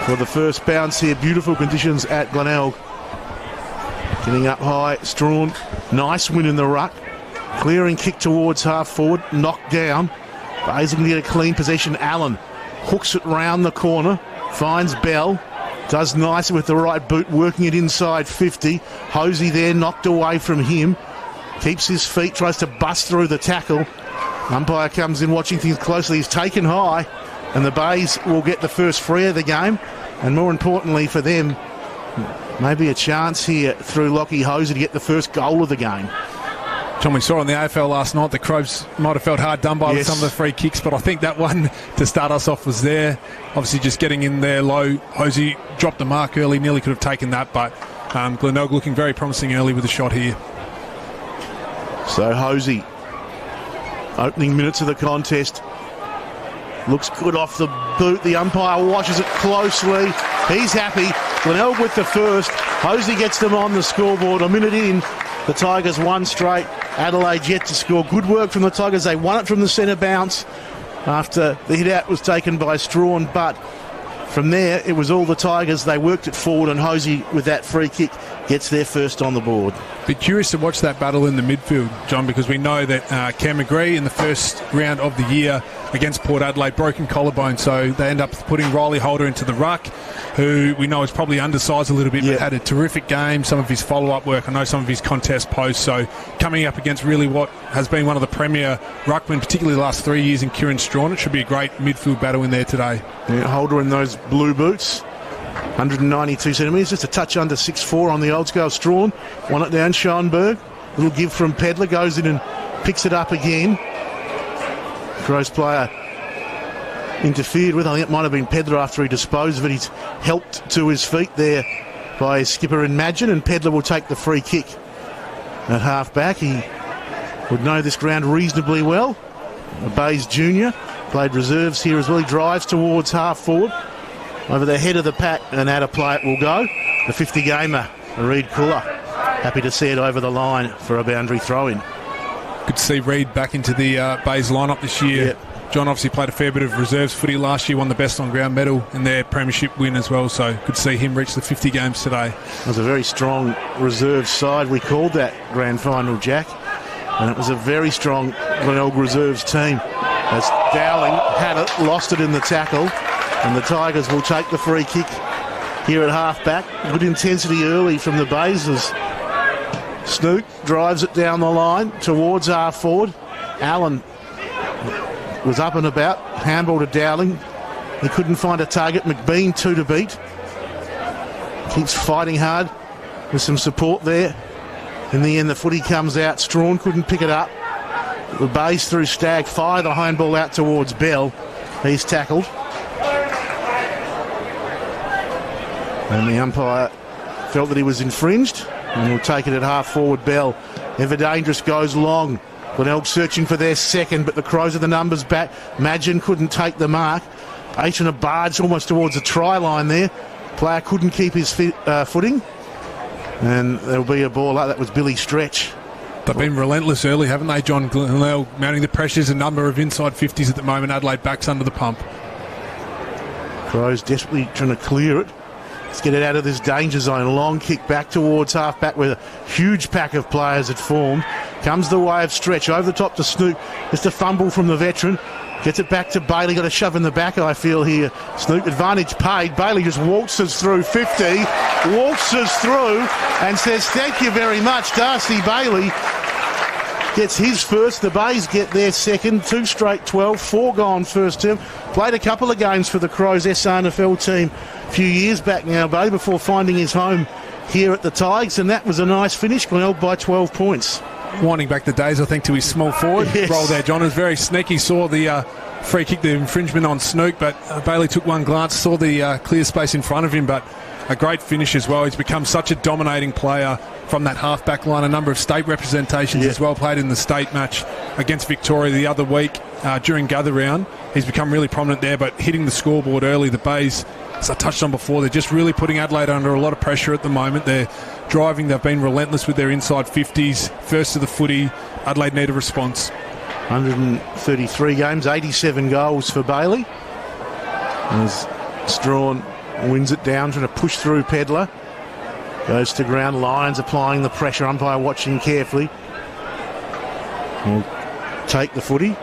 for the first bounce here. Beautiful conditions at Glenelg. Getting up high, Strawn. Nice win in the ruck. Clearing kick towards half forward, knocked down. Bays going to get a clean possession. Allen hooks it round the corner, finds Bell. Does nicely with the right boot, working it inside 50. Hosey there, knocked away from him. Keeps his feet, tries to bust through the tackle. Umpire comes in watching things closely. He's taken high, and the Bays will get the first free of the game. And more importantly for them, maybe a chance here through Lockie Hosey to get the first goal of the game. John, we saw on the AFL last night the Crows might have felt hard done by with some of the free kicks, but I think that one to start us off was there. Obviously just getting in there low. Hosey dropped the mark early, nearly could have taken that, but Glenelg looking very promising early with a shot here. So Hosey, opening minutes of the contest, looks good off the boot. The umpire watches it closely. He's happy. Glenelg with the first. Hosey gets them on the scoreboard. A minute in, the Tigers won straight. Adelaide yet to score. Good work from the Tigers. They won it from the centre bounce after the hit out was taken by Strawn, but from there it was all the Tigers. They worked it forward, and Hosey with that free kick gets their first on the board. Be curious to watch that battle in the midfield, John, because we know that Cam McGree in the first round of the year against Port Adelaide, broken collarbone, so they end up putting Riley Holder into the ruck, who we know is probably undersized a little bit, but had a terrific game. Some of his follow-up work, I know some of his contest posts, so coming up against really what has been one of the premier ruckmen, particularly the last 3 years in Kieran Strawn. It should be a great midfield battle in there today. Yeah, Holder in those blue boots, 192 centimetres, just a touch under 6'4" on the old scale. Strawn won it down. Schoenberg, little give from Pedler, goes in and picks it up again. Crows player interfered with. I think it might have been Pedler after he disposed of it. He's helped to his feet there by his skipper Imagine, and Pedler will take the free kick at half back. He would know this ground reasonably well. A Bays junior, played reserves here as well. He drives towards half forward over the head of the pack, and out of play it will go. The 50 gamer, Reed Cooler, happy to see it over the line for a boundary throw in. Good to see Reed back into the Bays lineup this year. Yep. John obviously played a fair bit of reserves footy last year, won the best on ground medal in their premiership win as well, so good to see him reach the 50 games today. It was a very strong reserve side. We called that grand final, Jack, and it was a very strong Glenelg reserves team. As Dowling had it, lost it in the tackle, and the Tigers will take the free kick here at half back. Good intensity early from the Bays as Snook drives it down the line towards half forward. Allen was up and about, handball to Dowling. He couldn't find a target. McBean 2 to beat. Keeps fighting hard with some support there. In the end, the footy comes out. Strawn couldn't pick it up. The Bays through Stagg fire the handball out towards Bell. He's tackled. And the umpire felt that he was infringed, and will take it at half forward. Bell, ever dangerous, goes long. Glenelg searching for their second, but the Crows are the numbers back. Magin couldn't take the mark. H and a barge almost towards the try line there. Player couldn't keep his footing, and there'll be a ball up. That was Billy Stretch. They've been relentless early, haven't they, John? Glenelg mounting the pressures, a number of inside 50s at the moment. Adelaide backs under the pump. Crows desperately trying to clear it. Let's get it out of this danger zone. Long kick back towards half-back where a huge pack of players had formed. Comes the way of Stretch. Over the top to Snook. Just a fumble from the veteran. Gets it back to Bailey. Got a shove in the back, I feel, here. Snook, advantage paid. Bailey just waltzes through 50. Waltzes through and says, thank you very much. Darcy Bailey gets his first. The Bays get their second. 2 straight 12. 4 gone first term. Played a couple of games for the Crows SANFL team a few years back now, Bailey, before finding his home here at the Tigers, and that was a nice finish. Glenelg by 12 points. Winding back the days, I think, to his small forward role there, John. It was very sneaky. Saw the free kick, the infringement on Snook, but Bailey took one glance, saw the clear space in front of him, but a great finish as well. He's become such a dominating player from that half-back line. A number of state representations as well, played in the state match against Victoria the other week during gather round. He's become really prominent there, but hitting the scoreboard early. The Bays, as I touched on before, they're just really putting Adelaide under a lot of pressure at the moment. They're driving, they've been relentless with their inside 50s. First to the footy, Adelaide need a response. 133 games, 87 goals for Bailey. As Strawn wins it down, trying to push through Pedler. Goes to ground, Lions applying the pressure, umpire watching carefully. Will take the footy.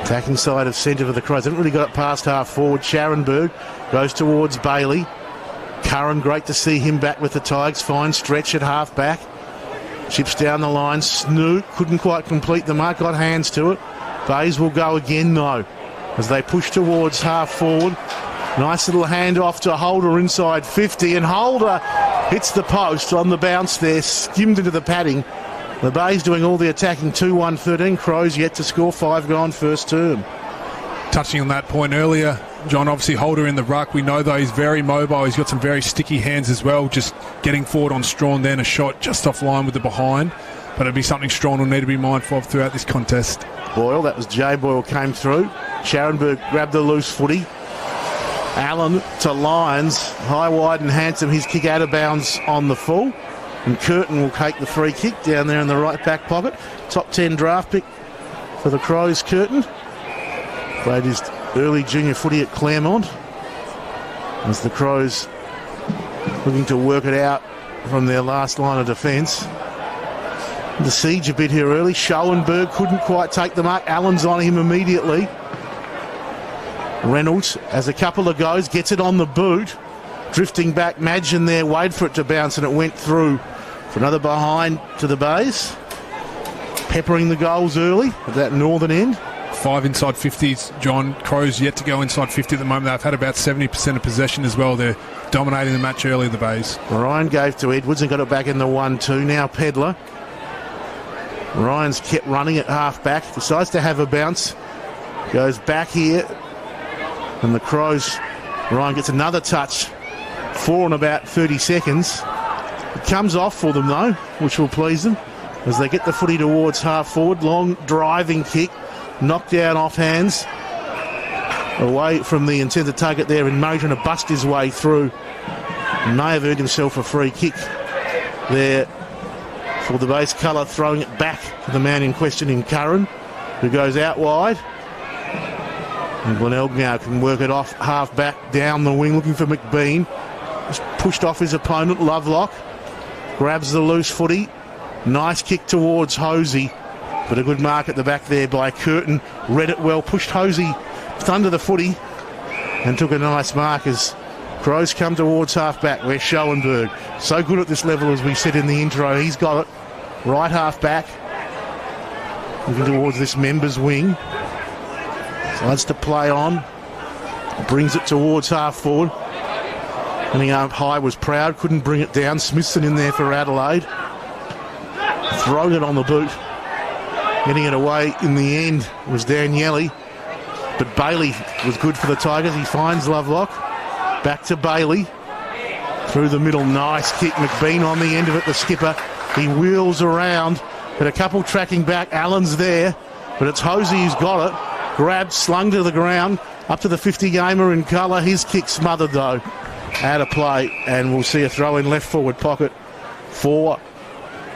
Attacking side of centre for the Crows. Haven't really got it past half forward. Scharenberg goes towards Bailey. Curran, great to see him back with the Tigers. Fine stretch at half back. Chips down the line. Snook couldn't quite complete the mark. Got hands to it. Bays will go again though as they push towards half forward. Nice little handoff to Holder inside 50, and Holder hits the post on the bounce there, skimmed into the padding. The Bays doing all the attacking. 2-1-13. Crows yet to score. 5 gone first term. Touching on that point earlier, John, obviously Holder in the ruck. We know though he's very mobile. He's got some very sticky hands as well, just getting forward on Strawn, then a shot just off line with the behind. But it'll be something Strawn will need to be mindful of throughout this contest. Boyle, that was Jay Boyle, came through. Scharenberg grabbed the loose footy. Allen to Lyons, high, wide and handsome. His kick out of bounds on the full. And Curtin will take the free kick down there in the right back pocket. Top 10 draft pick for the Crows, Curtin. Played his early junior footy at Claremont. As the Crows looking to work it out from their last line of defence. The siege a bit here early. Schoenberg couldn't quite take the mark. Allen's on him immediately. Reynolds has a couple of goes, gets it on the boot. Drifting back, Madgen there, wait for it to bounce, and it went through for another behind to the Bays. Peppering the goals early at that northern end. 5 inside 50s, John. Crows yet to go inside 50 at the moment. They've had about 70% of possession as well. They're dominating the match early, the Bays. Ryan gave to Edwards and got it back in the 1-2. Now Pedler. Ryan's kept running at half back. Decides to have a bounce. Goes back here. And the Crows, Ryan gets another touch. 4 in about 30 seconds. It comes off for them though, which will please them as they get the footy towards half forward. Long driving kick, knocked down off hands, away from the intended target there, and Murray trying to bust his way through. May have earned himself a free kick there for the base colour, throwing it back to the man in question in Curran, who goes out wide. And Glenelg now can work it off half back down the wing, looking for McBean. Just pushed off his opponent. Lovelock grabs the loose footy. Nice kick towards Hosey, but a good mark at the back there by Curtin. Read it well, pushed Hosey under the footy and took a nice mark as Crows come towards half back where Schoenberg, so good at this level as we said in the intro, he's got it. Right half back, looking towards this members wing. Decides to play on, brings it towards half forward. Running up high was Proud, couldn't bring it down. Smithson in there for Adelaide. Throwing it on the boot. Getting it away in the end was Daniele. But Bailey was good for the Tigers. He finds Lovelock. Back to Bailey. Through the middle, nice kick. McBean on the end of it, the skipper. He wheels around, but a couple tracking back. Allen's there, but it's Hosey who's got it. Grabbed, slung to the ground, up to the 50-gamer in colour. His kick smothered though. Out of play, and we'll see a throw in left forward pocket for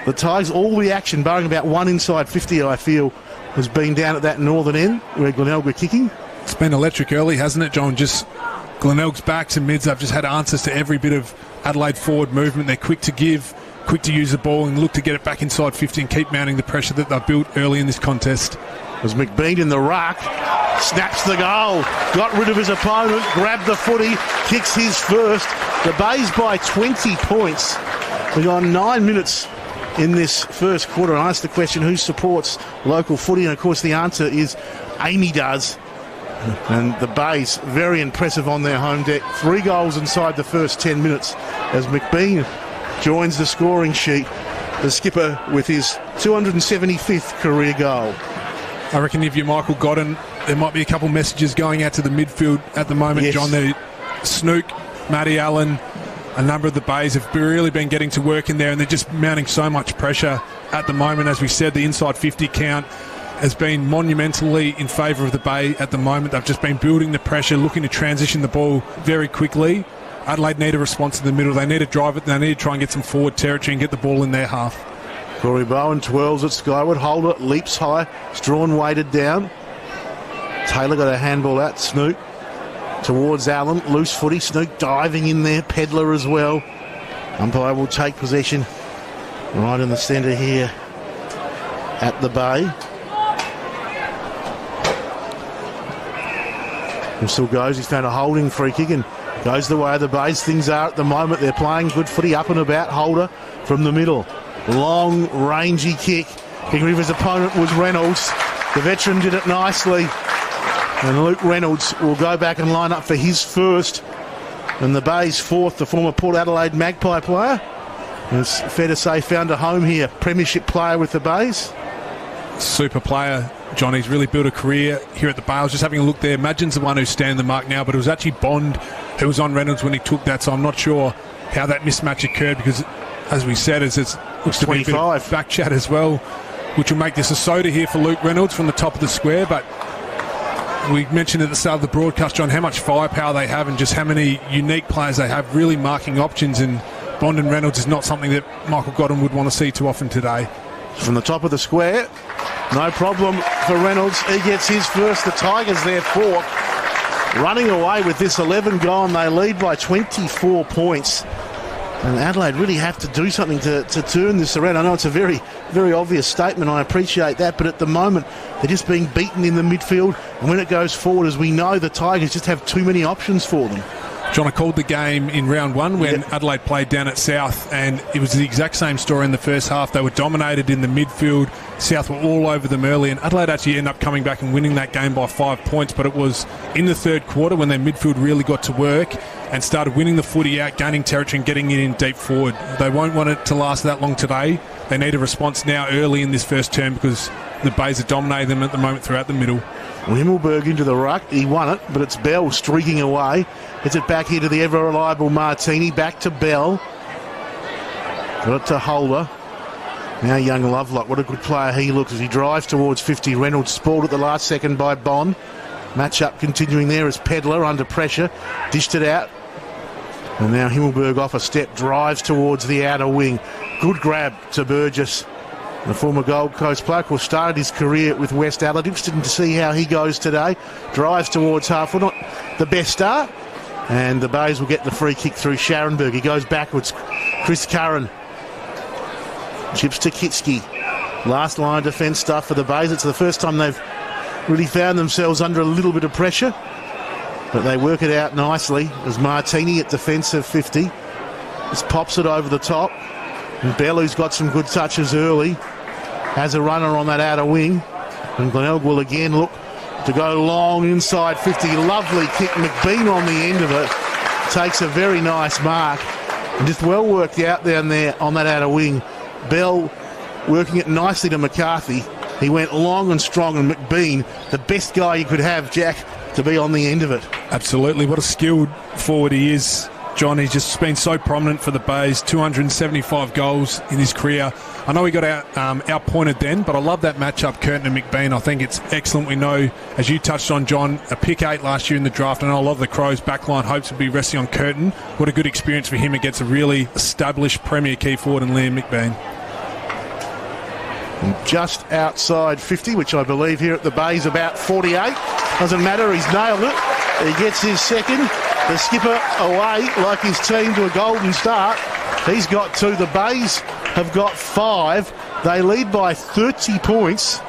the Tigers. All the action, barring about 1 inside 50, I feel, has been down at that northern end where Glenelg were kicking. It's been electric early, hasn't it, John? Just Glenelg's backs and mids have just had answers to every bit of Adelaide forward movement. They're quick to give, quick to use the ball and look to get it back inside 50 and keep mounting the pressure that they've built early in this contest. Was McBean in the ruck, snaps the goal, got rid of his opponent, grabbed the footy, kicks his first. The Bays by 20 points. We've got 9 minutes in this first quarter. I asked the question, who supports local footy? And of course the answer is Amy does. And the Bays very impressive on their home deck. 3 goals inside the first 10 minutes as McBean joins the scoring sheet. The skipper with his 275th career goal. I reckon if you're Michael Godden, there might be a couple messages going out to the midfield at the moment, yes. John. Snook, Matty Allen, a number of the Bays have really been getting to work in there, and they're just mounting so much pressure at the moment. As we said, the inside 50 count has been monumentally in favour of the Bay at the moment. They've just been building the pressure, looking to transition the ball very quickly. Adelaide need a response in the middle. They need to drive it. They need to try and get some forward territory and get the ball in their half. Corey Bowen twirls it skyward. Holder leaps high. Strawn weighted down. Taylor got a handball out. Snook towards Allen. Loose footy. Snook diving in there. Pedler as well. Umpire will take possession right in the centre here at the Bay. And still goes. He's found a holding free kick and goes the way of the Bays. Things are at the moment. They're playing good footy up and about. Holder from the middle. Long, rangy kick. Kicking with his opponent was Reynolds. The veteran did it nicely. And Luke Reynolds will go back and line up for his first. And the Bays fourth, the former Port Adelaide Magpie player. And it's fair to say found a home here. Premiership player with the Bays. Super player, John. He's really built a career here at the Bay. I was just having a look there. Magin's the one who's standing the mark now, but it was actually Bond who was on Reynolds when he took that, so I'm not sure how that mismatch occurred because, as we said, it looks to be a bit of back chat as well, which will make this a soda here for Luke Reynolds from the top of the square. But we mentioned at the start of the broadcast, John, how much firepower they have and just how many unique players they have, really marking options, and Bond and Reynolds is not something that Michael Godden would want to see too often today. From the top of the square, no problem for Reynolds. He gets his first. The Tigers there fourth. Running away with this 11 gone. They lead by 24 points. And Adelaide really have to do something to turn this around. I know it's a very, very obvious statement. I appreciate that. But at the moment, they're just being beaten in the midfield. And when it goes forward, as we know, the Tigers just have too many options for them. John, I called the game in round one when Adelaide played down at South, and it was the exact same story in the first half. They were dominated in the midfield. South were all over them early, and Adelaide actually ended up coming back and winning that game by 5 points, but it was in the third quarter when their midfield really got to work and started winning the footy out, gaining territory and getting it in deep forward. They won't want it to last that long today. They need a response now early in this first term because the Bays are dominating them at the moment throughout the middle. Himmelberg into the ruck. He won it, but it's Bell streaking away. Gets it back here to the ever-reliable Martini. Back to Bell. Got it to Holder. Now young Lovelock. What a good player he looks as he drives towards 50. Reynolds spoiled at the last second by Bond. Match-up continuing there as Pedler under pressure. Dished it out. And now Himmelberg off a step. Drives towards the outer wing. Good grab to Burgess. The former Gold Coast player, of course, started his career with West Adelaide. Interested to see how he goes today. Drives towards half. Well, not the best start. And the Bays will get the free kick through Scharenberg. He goes backwards. Chris Curran. Chips to Kitsky. Last line of defence stuff for the Bays. It's the first time they've really found themselves under a little bit of pressure. But they work it out nicely as Martini at defensive 50. Just pops it over the top. And Bell, who's got some good touches early, has a runner on that outer wing. And Glenelg will again look to go long inside 50. Lovely kick. McBean on the end of it. Takes a very nice mark. And just well worked out down there on that outer wing. Bell working it nicely to McCarthy. He went long and strong, and McBean, the best guy you could have, Jack, to be on the end of it. Absolutely. What a skilled forward he is, John. He's just been so prominent for the Bays. 275 goals in his career. I know he got outpointed then, but I love that matchup, Curtin and McBean. I think it's excellent. We know, as you touched on, John, a pick 8 last year in the draft, and I love the Crows' backline hopes will be resting on Curtin. What a good experience for him against a really established Premier key forward in Liam McBean. And just outside 50, which I believe here at the Bays about 48. Doesn't matter, he's nailed it. He gets his second. The skipper away like his team to a golden start. He's got 2. The Bays have got 5. They lead by 30 points.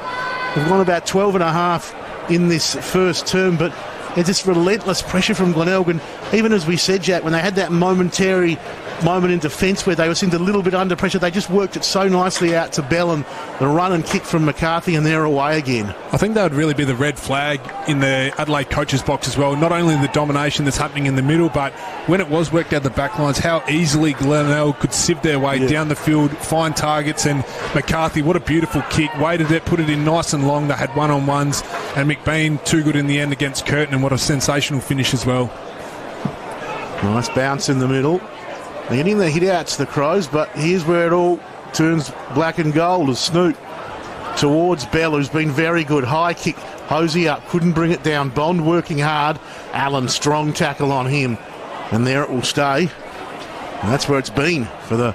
They've won about 12 and a half in this first term, but it's just relentless pressure from Glenelg. And even as we said, Jack, when they had that momentary moment in defence where they seemed a little bit under pressure, they just worked it so nicely out to Bell, and the run and kick from McCarthy, and they're away again. I think that would really be the red flag in the Adelaide coaches box as well. Not only the domination that's happening in the middle, but when it was worked out the back lines, how easily Glenelg could sieve their way down the field, find targets. And McCarthy, what a beautiful kick, weighted it, put it in nice and long. They had one-on-ones, and McBean too good in the end against Curtin, and what a sensational finish as well. Nice bounce in the middle. They're getting the hit out to the Crows, but here's where it all turns black and gold as Snoot towards Bell, who's been very good. High kick, Hosey up, couldn't bring it down. Bond working hard. Allen, strong tackle on him. And there it will stay. And that's where it's been for the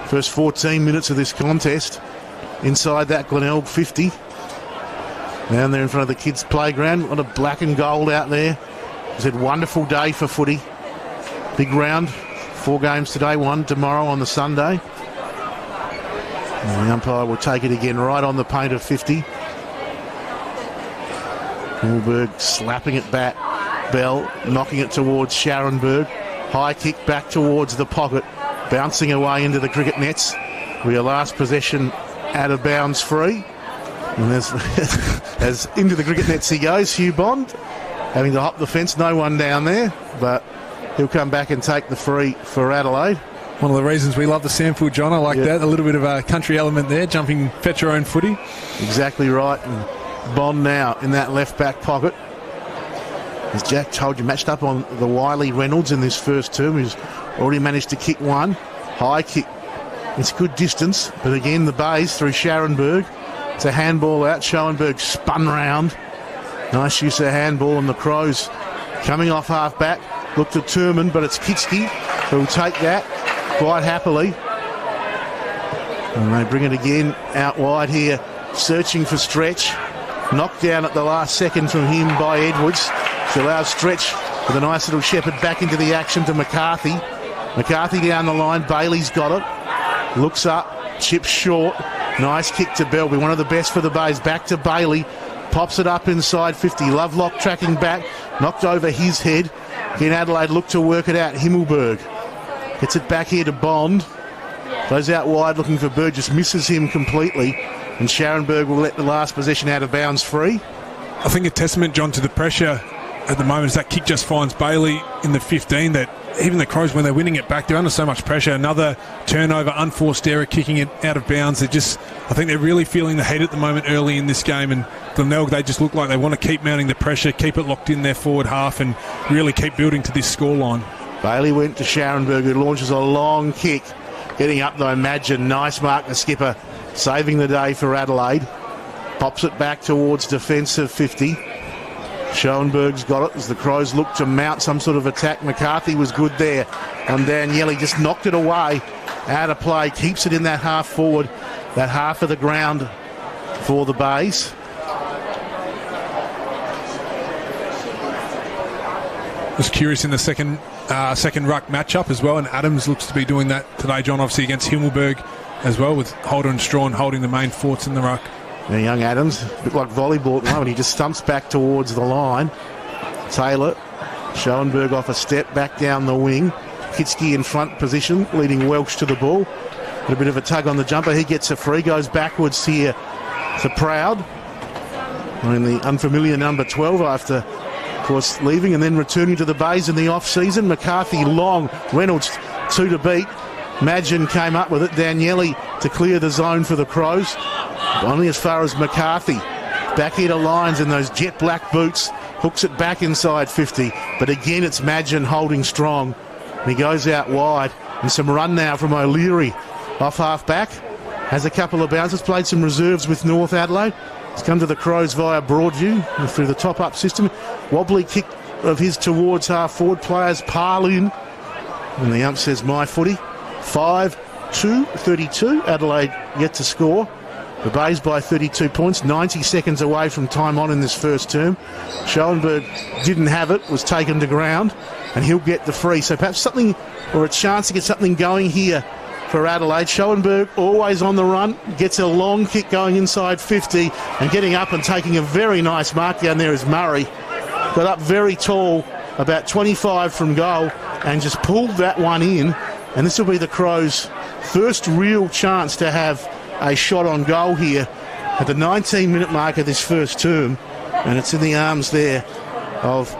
first 14 minutes of this contest. Inside that Glenelg 50. Down there in front of the kids' playground. A lot of black and gold out there. It's a wonderful day for footy. Big round. 4 games today, 1 tomorrow on the Sunday. And the umpire will take it again right on the paint of 50. Himmelberg slapping it back. Bell knocking it towards Scharenberg. High kick back towards the pocket. Bouncing away into the cricket nets. We are last possession out of bounds free. And as into the cricket nets he goes, Hugh Bond. Having to hop the fence, no one down there. But he'll come back and take the free for Adelaide. One of the reasons we love the SANFL, John. I like that. A little bit of a country element there, jumping fetch your own footy. Exactly right. And Bond now in that left back pocket. As Jack told you, matched up on the Wiley Reynolds in this first term, who's already managed to kick one. High kick. It's good distance, but again the Bays through Scharenberg. It's a handball out. Schoenberg spun round. Nice use of handball, and the Crows coming off half back. Look to Turman, but it's Kitski who will take that quite happily. And they bring it again out wide here, searching for Stretch. Knocked down at the last second from him by Edwards. She allows Stretch with a nice little shepherd back into the action to McCarthy. McCarthy down the line. Bailey's got it. Looks up. Chips short. Nice kick to Bell. Be one of the best for the Bays. Back to Bailey. Pops it up inside 50. Lovelock tracking back. Knocked over his head. Again, Adelaide look to work it out. Himmelberg gets it back here to Bond. Goes out wide looking for Burgess. Misses him completely. And Scharenberg will let the last possession out of bounds free. I think a testament, John, to the pressure at the moment is that kick just finds Bailey in the 15, that even the Crows, when they're winning it back, they're under so much pressure. Another turnover, unforced error, kicking it out of bounds. I think they're really feeling the heat at the moment early in this game, and Glenelg, they just look like they want to keep mounting the pressure, keep it locked in their forward half, and really keep building to this scoreline. Bailey went to Scharenberg, who launches a long kick. Getting up though, Madgen. Nice mark, the skipper, saving the day for Adelaide. Pops it back towards defensive 50. Schoenberg's got it as the Crows look to mount some sort of attack. McCarthy was good there on Daniele. Just knocked it away. Out of play. Keeps it in that half forward. That half of the ground for the Bays. Was curious in the second ruck matchup as well, and Adams looks to be doing that today, John, obviously against Himmelberg as well, with Holder and Strawn holding the main forts in the ruck. Now young Adams, a bit like volleyball at the moment, he just stumps back towards the line. Taylor, Schoenberg off a step, back down the wing. Kitski in front position, leading Welsh to the ball. A bit of a tug on the jumper, he gets a free, goes backwards here to Proud. And the unfamiliar number 12 after, of course, leaving and then returning to the Bays in the off-season. McCarthy long, Reynolds 2 to beat. Madgen came up with it, Daniele to clear the zone for the Crows. Only as far as McCarthy. Back here to Lyons in those jet black boots. Hooks it back inside 50. But again, it's Madgen holding strong. And he goes out wide. And some run now from O'Leary off half back. Has a couple of bounces. Played some reserves with North Adelaide. He's come to the Crows via Broadview through the top-up system. Wobbly kick of his towards half forward. Players pile in. And the ump says my footy. 5-2-32. Adelaide yet to score. The Bays by 32 points, 90 seconds away from time on in this first term. Schoenberg didn't have it, was taken to ground, and he'll get the free. So perhaps something, or a chance to get something going here for Adelaide. Schoenberg always on the run, gets a long kick going inside 50, and getting up and taking a very nice mark down there is Murray. Got up very tall, about 25 from goal, and just pulled that one in. And this will be the Crows' first real chance to have a shot on goal here at the 19-minute mark of this first term, and it's in the arms there of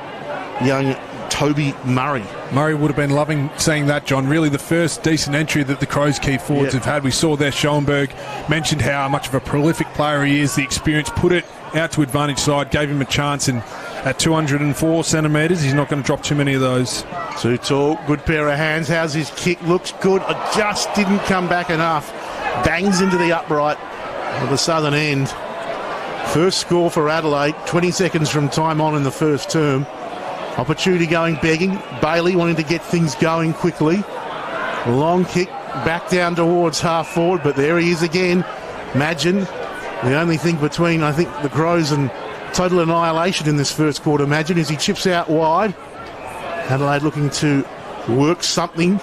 young Toby Murray. Murray would have been loving seeing that, John. Really the first decent entry that the Crows key forwards have had. We saw there Schoenberg mentioned how much of a prolific player he is. The experience put it out to advantage side, gave him a chance, and at 204 centimetres, he's not going to drop too many of those. Too tall, good pair of hands. How's his kick? Looks good. It just didn't come back enough. Bangs into the upright of the southern end. First score for Adelaide, 20 seconds from time on in the first term. Opportunity going begging. Bailey wanting to get things going quickly. Long kick back down towards half forward, but there he is again. Madgen, the only thing between, I think, the Crows and total annihilation in this first quarter, imagine, as he chips out wide. Adelaide looking to work something.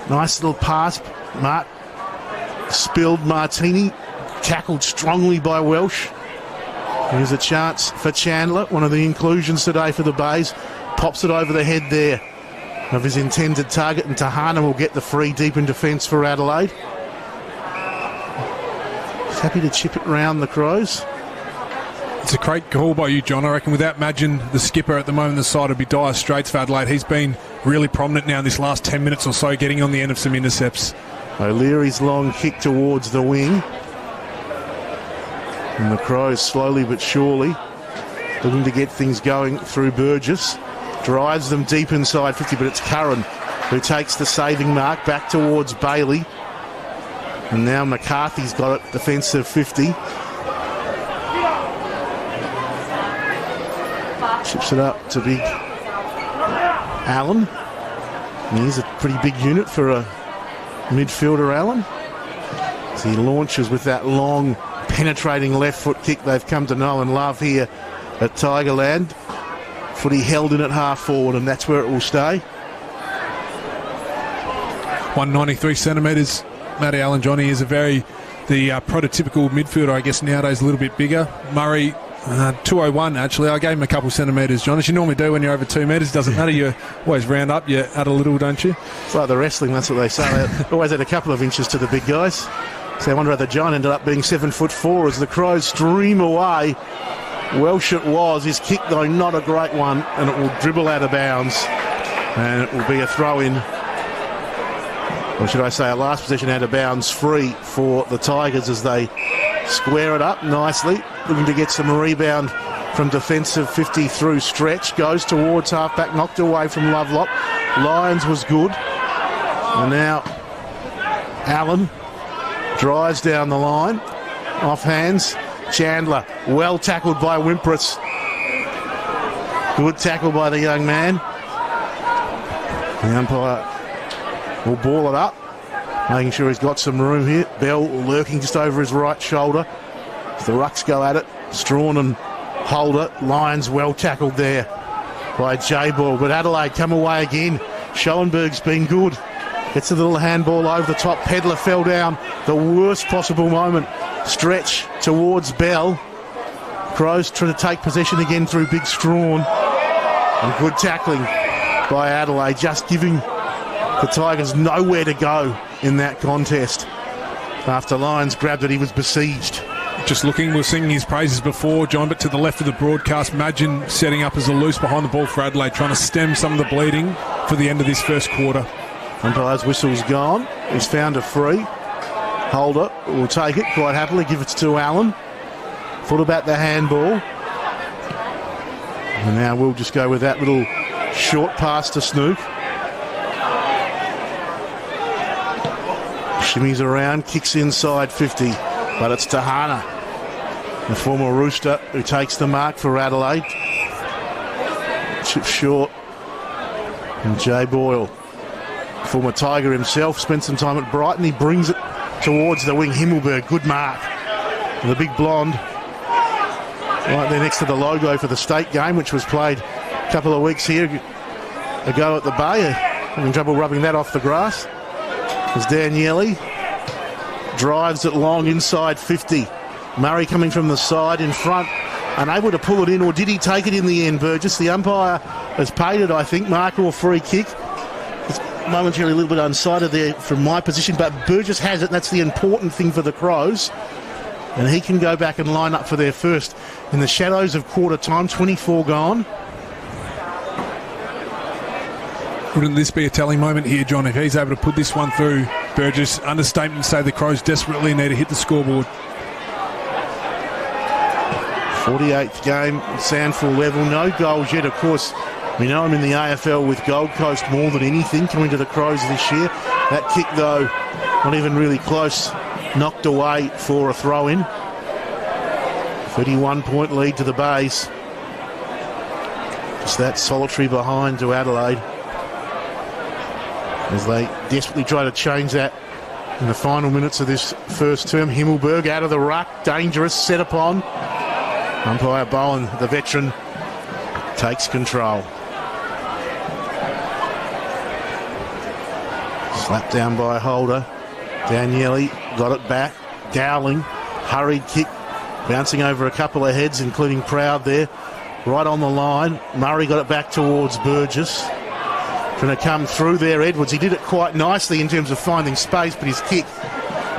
Nice little pass. Mark spilled Martini. Tackled strongly by Welsh. Here's a chance for Chandler, one of the inclusions today for the Bays. Pops it over the head there of his intended target, and Tahana will get the free deep in defence for Adelaide. He's happy to chip it round the Crows. It's a great call by you, John. I reckon without Madgen, the skipper at the moment, the side would be dire straits for Adelaide. He's been really prominent now in this last 10 minutes or so, getting on the end of some intercepts. O'Leary's long kick towards the wing. And the Crows slowly but surely looking to get things going through Burgess. Drives them deep inside 50, but it's Curran who takes the saving mark back towards Bailey. And now McCarthy's got it, defensive 50. Chips it up to big Allen. And he's a pretty big unit for a midfielder, Allen. As he launches with that long, penetrating left foot kick they've come to know and love here at Tigerland. Footy held in at half forward, and that's where it will stay. 193 centimetres. Matty Allen, Johnny, is the prototypical midfielder, I guess, nowadays a little bit bigger. Murray, 201, actually. I gave him a couple centimetres, John, as you normally do when you're over 2 metres. Doesn't matter, you always round up, you add a little, don't you? It's like the wrestling, that's what they say. They always add a couple of inches to the big guys. So I wonder how the giant ended up being 7'4" as the Crows stream away. Welsh it was. His kick, though, not a great one, and it will dribble out of bounds. And it will be a throw-in, or should I say a last possession out of bounds free for the Tigers as they square it up nicely. Looking to get some rebound from defensive 50 through stretch. Goes towards halfback, knocked away from Lovelock. Lyons was good. And now Allen drives down the line. Off hands. Chandler, well tackled by Wimpress. Good tackle by the young man. The umpire will ball it up, making sure he's got some room here. Bell lurking just over his right shoulder. As the Rucks go at it, Strawn and Holder. Lyons well tackled there by J-Ball. But Adelaide come away again. Schoenberg's been good. Gets a little handball over the top. Pedler fell down. The worst possible moment. Stretch towards Bell. Crows trying to take possession again through Big Strawn. And good tackling by Adelaide, just giving the Tigers nowhere to go in that contest. After Lyons grabbed it, he was besieged. Just looking, we're singing his praises before, John, but to the left of the broadcast, Madgen setting up as a loose behind the ball for Adelaide, trying to stem some of the bleeding for the end of this first quarter. Umpire's whistle's gone. He's found a free. Holder will take it quite happily, give it to Allen. Thought about the handball. And now we'll just go with that little short pass to Snook. Shimmies around, kicks inside 50, but it's Tahana, the former Rooster, who takes the mark for Adelaide. Chip short. And Jay Boyle, former Tiger himself, spent some time at Brighton. He brings it towards the wing. Himmelberg, good mark. The big blonde, right there next to the logo for the state game, which was played a couple of weeks here ago at the Bay. Having trouble rubbing that off the grass. As Daniele drives it long inside 50. Murray coming from the side in front, unable to pull it in, or did he take it in the end, Burgess? The umpire has paid it, I think. Marker or free kick. It's momentarily a little bit unsighted there from my position, but Burgess has it, and that's the important thing for the Crows. And he can go back and line up for their first in the shadows of quarter time. 24 gone. Wouldn't this be a telling moment here, John, if he's able to put this one through? Burgess, understatement to say the Crows desperately need to hit the scoreboard. 48th game, SANFL level, no goals yet. Of course, we know him in the AFL with Gold Coast more than anything, coming to the Crows this year. That kick, though, not even really close, knocked away for a throw-in. 31-point lead to the Bays. Just that solitary behind to Adelaide, as they desperately try to change that in the final minutes of this first term. Himmelberg out of the ruck, dangerous, set upon. Umpire Bowen, the veteran, takes control. Slapped down by Holder. Daniele got it back. Dowling, hurried kick, bouncing over a couple of heads, including Proud there. Right on the line. Murray got it back towards Burgess. Going to come through there, Edwards. He did it quite nicely in terms of finding space, but his kick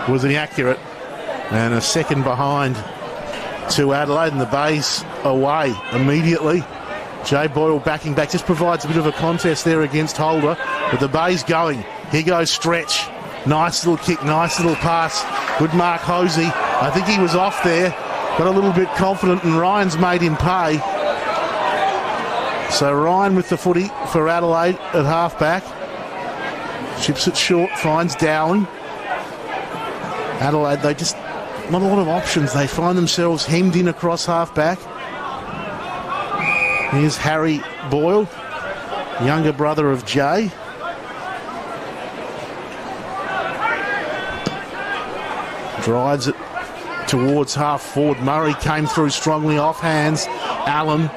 was inaccurate. And a second behind to Adelaide, and the Bays away immediately. Jay Boyle backing back, just provides a bit of a contest there against Holder, but the Bays going. Here goes Stretch. Nice little kick, nice little pass. Good mark, Hosey. I think he was off there, got a little bit confident, and Ryan's made him pay. So Ryan with the footy for Adelaide at half-back. Chips it short, finds Dowling. Adelaide, they just, not a lot of options. They find themselves hemmed in across half-back. Here's Harry Boyle, younger brother of Jay. Drives it towards half-forward. Murray came through strongly off hands. Allen.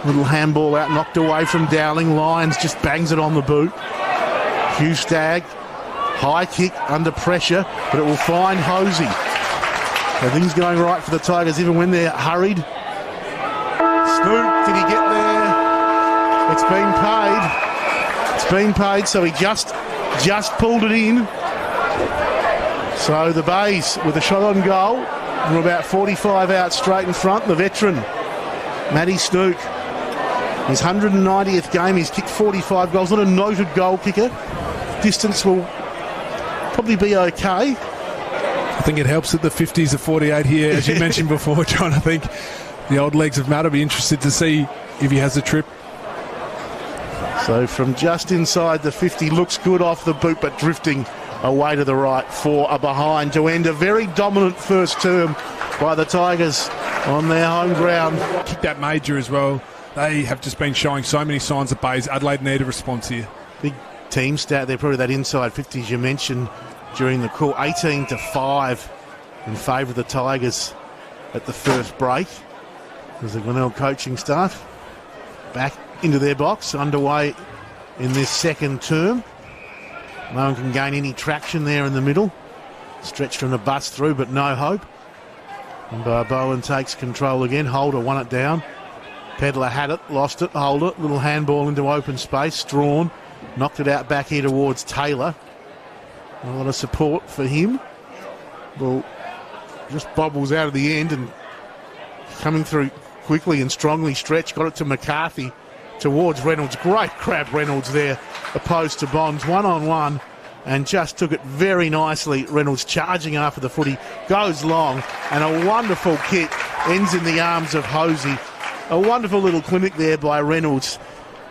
Little handball out, knocked away from Dowling. Lyons just bangs it on the boot. Hugh Stagg, high kick under pressure, but it will find Hosey. So things going right for the Tigers even when they're hurried. Snoop, did he get there? It's been paid. It's been paid, so he just pulled it in. So the Bays with a shot on goal from about 45 out straight in front. The veteran, Matty Snook. His 190th game, he's kicked 45 goals. Not a noted goal kicker. Distance will probably be okay. I think it helps that the 50s are 48 here, as you mentioned before, John. I think the old legs of Matt will be interested to see if he has a trip. So from just inside the 50, looks good off the boot, but drifting away to the right for a behind to end a very dominant first term by the Tigers on their home ground. Kick that major as well. They have just been showing so many signs of Bays. Adelaide need a response here. Big team stat there, probably that inside 50s you mentioned during the call. 18-5 in favour of the Tigers at the first break. There's the Glenelg coaching staff back into their box, underway in this second term. No one can gain any traction there in the middle. Stretch from the bus through, but no hope. And Bowen takes control again. Holder won it down. Pedler had it, lost it, Holder. Little handball into open space. Strawn knocked it out back here towards Taylor. A lot of support for him. Well, just bobbles out of the end and coming through quickly and strongly. Stretch got it to McCarthy towards Reynolds. Great grab, Reynolds there, opposed to Bonds. 1-on-1 and just took it very nicely. Reynolds charging after the footy, goes long, and a wonderful kick ends in the arms of Hosey. A wonderful little clinic there by Reynolds.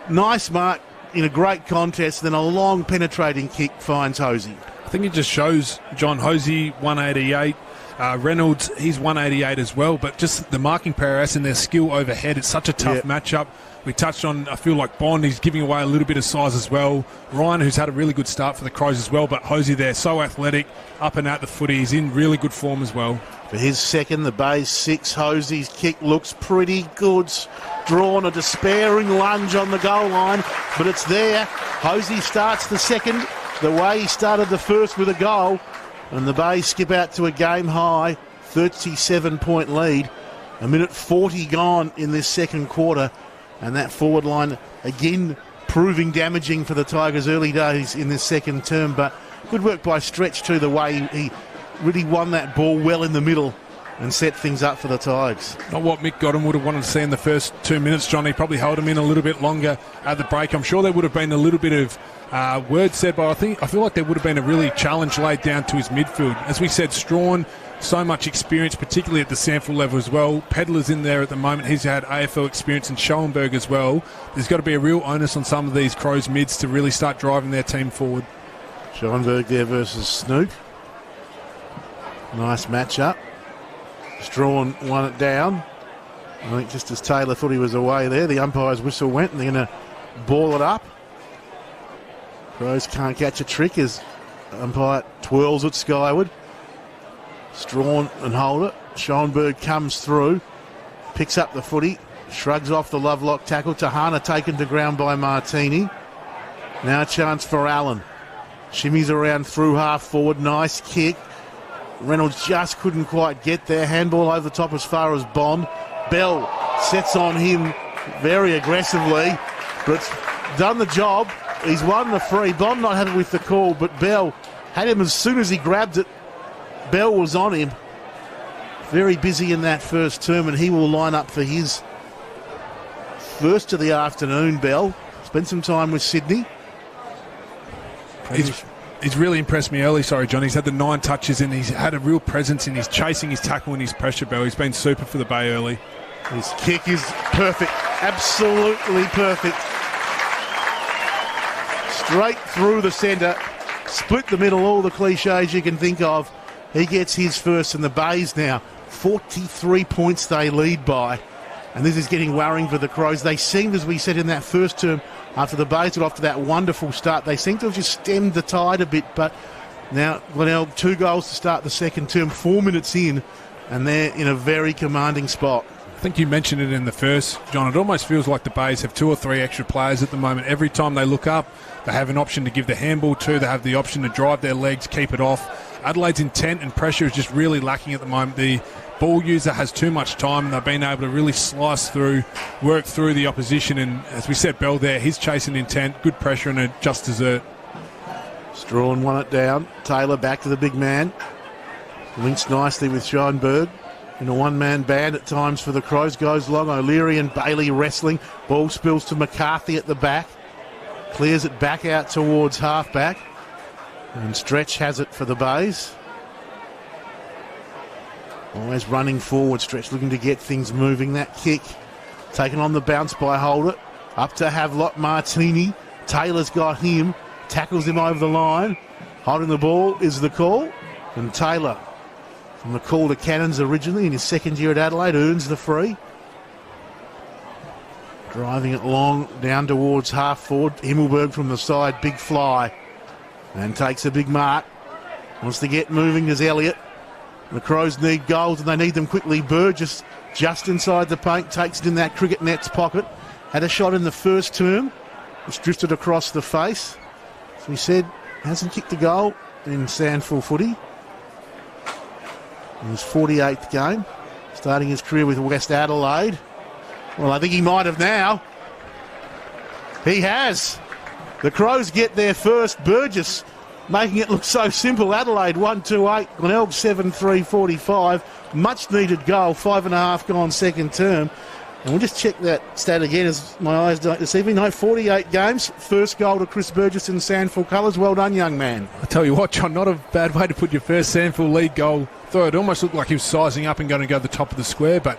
Nice mark in a great contest, then a long penetrating kick finds Hosey. I think it just shows John Hosey 188. Reynolds, he's 188 as well, but just the marking prowess and their skill overhead, it's such a tough matchup. We touched on, I feel like Bond, he's giving away a little bit of size as well. Ryan, who's had a really good start for the Crows as well, but Hosey there, so athletic, up and out the footy, he's in really good form as well. For his second, the Bays 6, Hosey's kick looks pretty good. Drawn a despairing lunge on the goal line, but it's there. Hosey starts the second the way he started the first with a goal, and the Bays skip out to a game-high 37-point lead. A minute 40 gone in this second quarter, and that forward line again proving damaging for the Tigers early days in this second term, but good work by Stretch too, the way he really won that ball well in the middle and set things up for the Tigers. Not what Mick Godden would have wanted to see in the first 2 minutes, John. He probably held him in a little bit longer at the break. I'm sure there would have been a little bit of words said, but I feel like there would have been a really challenge laid down to his midfield. As we said, Strawn, so much experience, particularly at the SANFL level as well. Pedler's in there at the moment. He's had AFL experience, and Schoenberg as well. There's got to be a real onus on some of these Crows mids to really start driving their team forward. Schoenberg there versus Snoop. Nice match-up. Strawn won it down. I think just as Taylor thought he was away there, the umpire's whistle went, and they're going to ball it up. Crows can't catch a trick as umpire twirls it skyward. Strawn and Holder. Schoenberg comes through. Picks up the footy, shrugs off the Lovelock tackle. Tahana taken to ground by Martini. Now a chance for Allen. Shimmies around through half forward. Nice kick. Reynolds just couldn't quite get there. Handball over the top as far as Bond. Bell sets on him very aggressively, but it's done the job. He's won the free. Bond not happy with the call, but Bell had him as soon as he grabbed it. Bell was on him. Very busy in that first term, and he will line up for his first of the afternoon, Bell. Spent some time with Sydney. He's really impressed me early, John. He's had the 9 touches and he's had a real presence in his chasing, his tackle and his pressure, Bell. He's been super for the Bay early. His kick is perfect. Absolutely perfect. Straight through the centre. Split the middle, all the cliches you can think of. He gets his first, and the Bays now 43 points they lead by. And this is getting worrying for the Crows. They seemed, as we said in that first term, after the Bays got off to that wonderful start, they seem to have just stemmed the tide a bit. But now Glenelg, 2 goals to start the second term, 4 minutes in, and they're in a very commanding spot. I think you mentioned it in the first, John. It almost feels like the Bays have 2 or 3 extra players at the moment. Every time they look up, they have an option to give the handball to. They have the option to drive their legs, keep it off. Adelaide's intent and pressure is just really lacking at the moment. The ball user has too much time, and they've been able to really slice through, work through the opposition. And as we said, Bell there, his chasing intent, good pressure, and a just dessert. Strawn won it down. Taylor back to the big man. Links nicely with Scheinberg. In a one-man band at times for the Crows. Goes long. O'Leary and Bailey wrestling. Ball spills to McCarthy at the back. Clears it back out towards half-back. And Stretch has it for the Bays. Always running forward. Stretch looking to get things moving. That kick taken on the bounce by Holder. Up to Havelock. Martini. Taylor's got him. Tackles him over the line. Holding the ball is the call. And Taylor, from the call to Cannons originally in his second year at Adelaide, earns the free. Driving it long down towards half forward. Himmelberg from the side, big fly. And takes a big mark. Wants to get moving as Elliott. The Crows need goals and they need them quickly. Burgess just inside the paint, takes it in that cricket net's pocket. Had a shot in the first term, which drifted across the face. As we said, hasn't kicked a goal in SANFL footy. In his 48th game, starting his career with West Adelaide. Well, I think he might have now. He has. The Crows get their first. Burgess making it look so simple. Adelaide 1-2-8, Glenelg 7-3-45. Much needed goal, 5.5 gone second term. And we'll just check that stat again as my eyes don't deceive me. No, 48 games, first goal to Chris Burgess in SANFL colours. Well done, young man. I tell you what, John, not a bad way to put your first SANFL league goal. Thought it almost looked like he was sizing up and going to go to the top of the square, but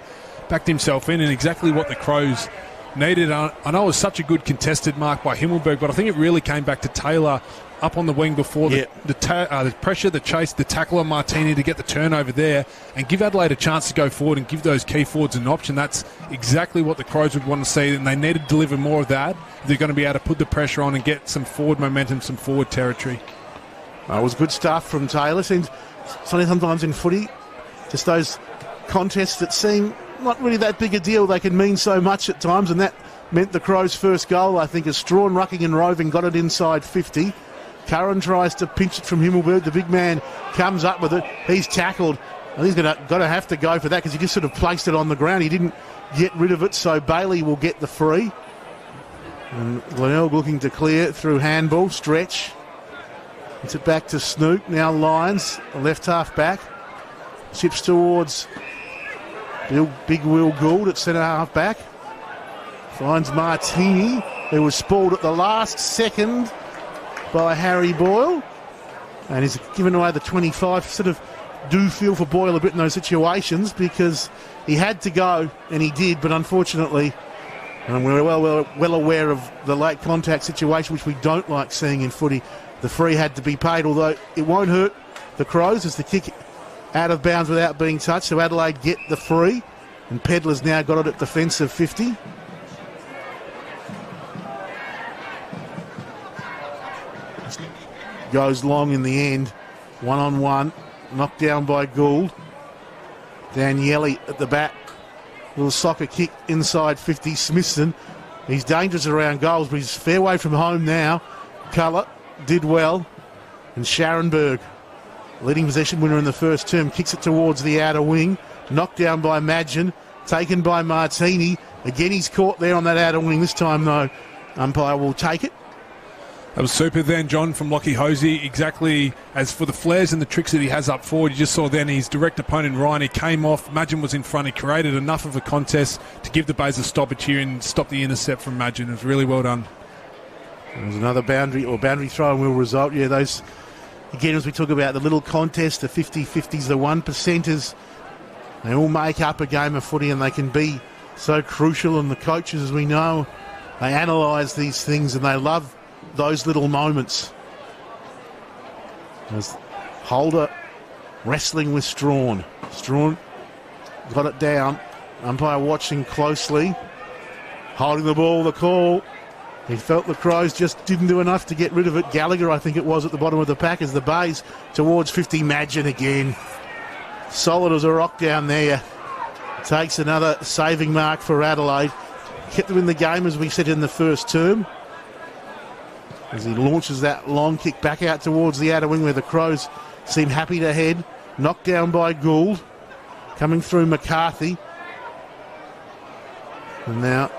backed himself in and exactly what the Crows needed. I know it was such a good contested mark by Himmelberg, but I think it really came back to Taylor up on the wing before the pressure, the chase, the tackle on Martini to get the turnover there and give Adelaide a chance to go forward and give those key forwards an option. That's exactly what the Crows would want to see, and they need to deliver more of that if they're going to be able to put the pressure on and get some forward momentum, some forward territory. It was good stuff from Taylor. Seems sometimes in footy, just those contests that seem not really that big a deal, they can mean so much at times, and that meant the Crows' first goal, I think, as Strawn, Rucking and Roving got it inside 50. Curran tries to pinch it from Himmelberg. The big man comes up with it. He's tackled. And he's got to have to go for that because he just sort of placed it on the ground. He didn't get rid of it, so Bailey will get the free. And Glenelg looking to clear through handball. Stretch. It's it back to Snook. Now Lyons, left half back. Chips towards Big Will Gould at centre half back. Finds Martini, who was spoiled at the last second by Harry Boyle, and he's given away the 25. Sort of do feel for Boyle a bit in those situations because he had to go and he did, but unfortunately, and we're well aware of the late contact situation, which we don't like seeing in footy. The free had to be paid, although it won't hurt the Crows as the kick out of bounds without being touched. So Adelaide get the free, and Pedlar's now got it at defensive 50. Goes long in the end, 1-on-1, knocked down by Gould. Daniele at the back, Little soccer kick inside 50. Smithson, he's dangerous around goals, but he's fair way from home now. Culler did well. And Scharenberg, leading possession winner in the first term, kicks it towards the outer wing. Knocked down by Madgen, taken by Martini. Again, he's caught there on that outer wing. This time, though, umpire will take it. That was super then, John, from Lockie Hosey. Exactly as for the flares and the tricks that he has up forward, you just saw then his direct opponent, Ryan, he came off. Madgen was in front. He created enough of a contest to give the Bays a stoppage here and stop the intercept from Madgen. It was really well done. There's another boundary throw and will result. Yeah, those, again, as we talk about the little contest, the 50-50s, the 1%ers, they all make up a game of footy and they can be so crucial. And the coaches, as we know, they analyse these things and they love those little moments. As Holder wrestling with Strawn. Strawn got it down. Umpire watching closely. Holding the ball, the call. He felt the Crows just didn't do enough to get rid of it. Gallagher, I think it was, at the bottom of the pack as the Bays towards 50. Madgen again. Solid as a rock down there. Takes another saving mark for Adelaide. Kept them in the game, as we said in the first term. As he launches that long kick back out towards the outer wing where the Crows seem happy to head. Knocked down by Gould. Coming through McCarthy. And now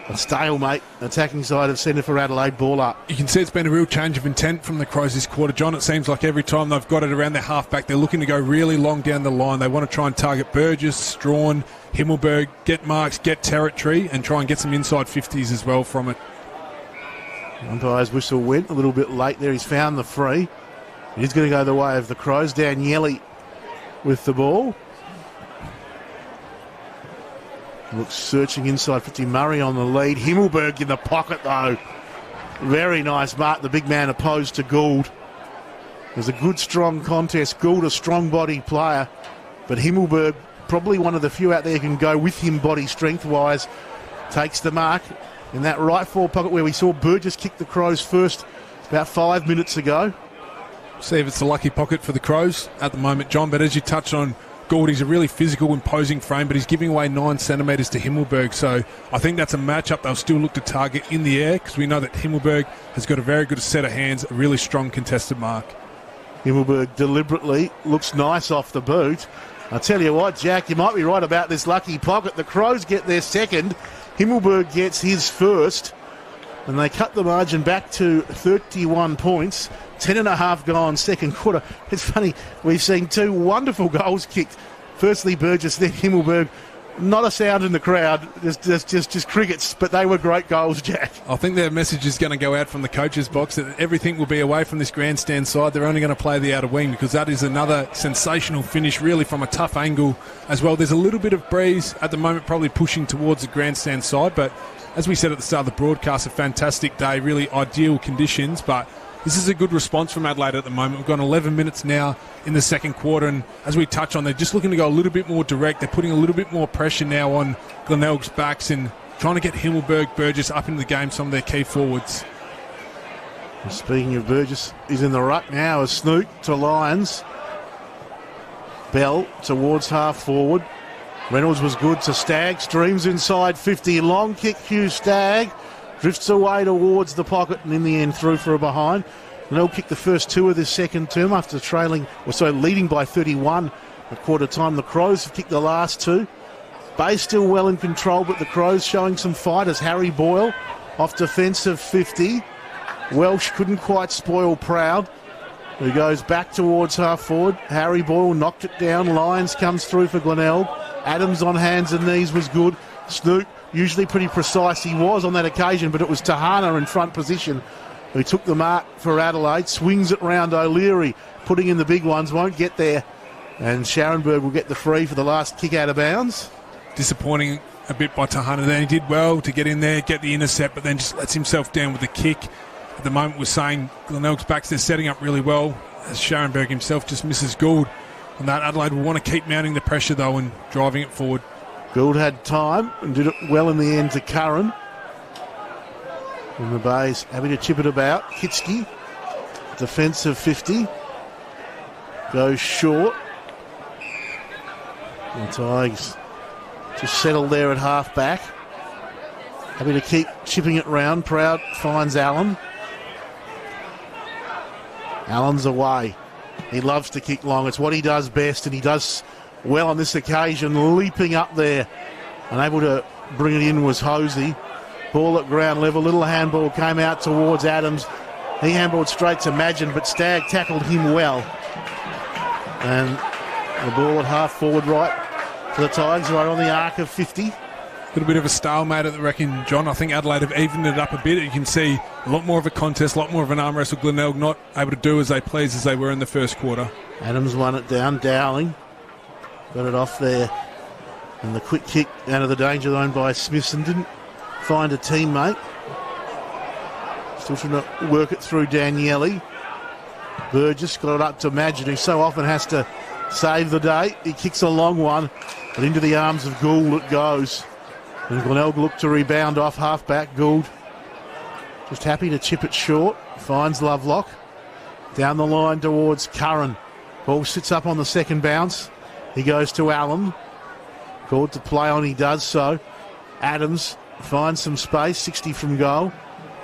a stalemate, attacking side of centre for Adelaide, ball up. You can see it's been a real change of intent from the Crows this quarter, John. It seems like every time they've got it around their halfback, they're looking to go really long down the line. They want to try and target Burgess, Strawn, Himmelberg, get marks, get territory, and try and get some inside 50s as well from it. Umpire's whistle went a little bit late there. He's found the free. He's going to go the way of the Crows. Daniele with the ball. Looks searching inside 50. Murray on the lead. Himmelberg in the pocket, though. Very nice mark. The big man opposed to Gould. There's a good, strong contest. Gould, a strong-bodied player. But Himmelberg, probably one of the few out there who can go with him body strength-wise, takes the mark. In that right forward pocket where we saw Burgess kick the Crows first about 5 minutes ago. See if it's a lucky pocket for the Crows at the moment, John. But as you touched on, Gould, he's a really physical, imposing frame, but he's giving away 9 centimetres to Himmelberg. So I think that's a matchup they'll still look to target in the air because we know that Himmelberg has got a very good set of hands, a really strong contested mark. Himmelberg deliberately looks nice off the boot. I tell you what, Jack, you might be right about this lucky pocket. The Crows get their second. Himmelberg gets his first, and they cut the margin back to 31 points. 10.5 gone second quarter. It's funny, we've seen 2 wonderful goals kicked. Firstly Burgess, then Himmelberg. Not a sound in the crowd, just crickets, but they were great goals, Jack. I think their message is going to go out from the coach's box that everything will be away from this grandstand side. They're only going to play the outer wing because that is another sensational finish, really from a tough angle as well. There's a little bit of breeze at the moment, probably pushing towards the grandstand side, but as we said at the start of the broadcast, a fantastic day, really ideal conditions, but this is a good response from Adelaide at the moment. We've got 11 minutes now in the second quarter, and as we touch on, they're just looking to go a little bit more direct. They're putting a little bit more pressure now on Glenelg's backs and trying to get Himmelberg, Burgess up into the game, some of their key forwards. And speaking of Burgess, he's in the ruck now as Snook to Lyons. Bell towards half forward. Reynolds was good to Stagg. Streams inside 50. Long kick, Hugh Stagg. Drifts away towards the pocket and in the end through for a behind. Glenelg kicked the first 2 of this second term after leading by 31 at quarter time. The Crows have kicked the last 2. Bay still well in control, but the Crows showing some fight as Harry Boyle off defensive 50. Welsh couldn't quite spoil Proud, who goes back towards half forward. Harry Boyle knocked it down. Lyons comes through for Glenelg. Adams on hands and knees was good. Snook, usually pretty precise. He was on that occasion, but it was Tahana in front position who took the mark for Adelaide. Swings it round O'Leary, putting in the big ones, won't get there. And Scharenberg will get the free for the last kick out of bounds. Disappointing a bit by Tahana then. He did well to get in there, get the intercept, but then just lets himself down with the kick. At the moment, we're saying Glenelg's backs, they're setting up really well, as Scharenberg himself just misses Gould. And that Adelaide will want to keep mounting the pressure, though, and driving it forward. Gould had time and did it well in the end to Curran. And the Bays having to chip it about. Kitsky, defensive 50. Goes short. The Tigers just settled there at half-back. Happy to keep chipping it round. Proud finds Allen. Allen's away. He loves to kick long. It's what he does best, and he does well on this occasion, leaping up there. Unable to bring it in was Hosey. Ball at ground level. Little handball came out towards Adams. He handballed straight to Madgen, but Stagg tackled him well. And the ball at half forward right for the Tigers, right on the arc of 50. Little bit of a stalemate at the reckon, John. I think Adelaide have evened it up a bit. You can see a lot more of a contest, a lot more of an arm wrestle. Glenelg not able to do as they please as they were in the first quarter. Adams won it down. Dowling got it off there. And the quick kick out of the danger zone by Smithson didn't find a teammate. Still trying to work it through Daniele. Burgess got it up to Madgen, who so often has to save the day. He kicks a long one, but into the arms of Gould it goes. And Glenelg looked to rebound off half-back. Gould just happy to chip it short. Finds Lovelock. Down the line towards Curran. Ball sits up on the second bounce. He goes to Allen. Called to play on, he does so. Adams finds some space, 60 from goal.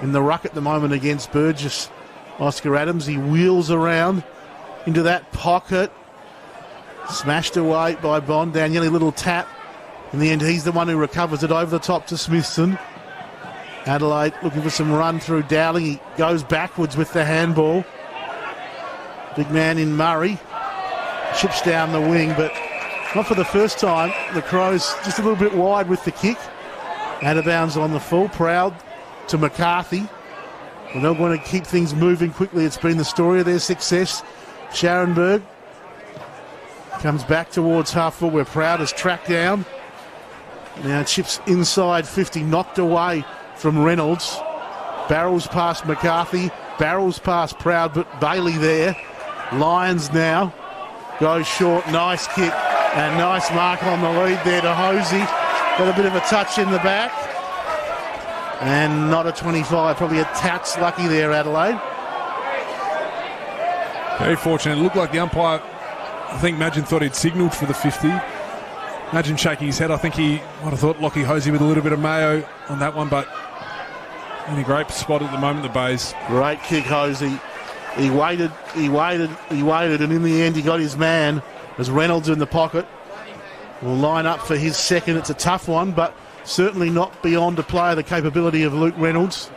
In the ruck at the moment against Burgess. Oscar Adams, he wheels around into that pocket. Smashed away by Bond. Daniele, little tap. In the end, he's the one who recovers it over the top to Smithson. Adelaide looking for some run through Dowling. He goes backwards with the handball. Big man in Murray. Chips down the wing, but not for the first time. The Crows just a little bit wide with the kick. Out of bounds on the full. Proud to McCarthy. We're not going to keep things moving quickly. It's been the story of their success. Scharenberg comes back towards half full where Proud is tracked down. Now chips inside 50, knocked away from Reynolds. Barrels past McCarthy, barrels past Proud, but Bailey there. Lyons now goes short, nice kick and nice mark on the lead there to Hosey. Got a bit of a touch in the back. And not a 25, probably a touch lucky there, Adelaide. Very fortunate. It looked like the umpire, I think Madgen thought he'd signalled for the 50. Madgen shaking his head. I think he might have thought Lockie Hosey with a little bit of mayo on that one, but in a great spot at the moment, the Bays. Great kick, Hosey. He waited, and in the end he got his man as Reynolds in the pocket. Will line up for his second. It's a tough one, but certainly not beyond a player the capability of Luke Reynolds.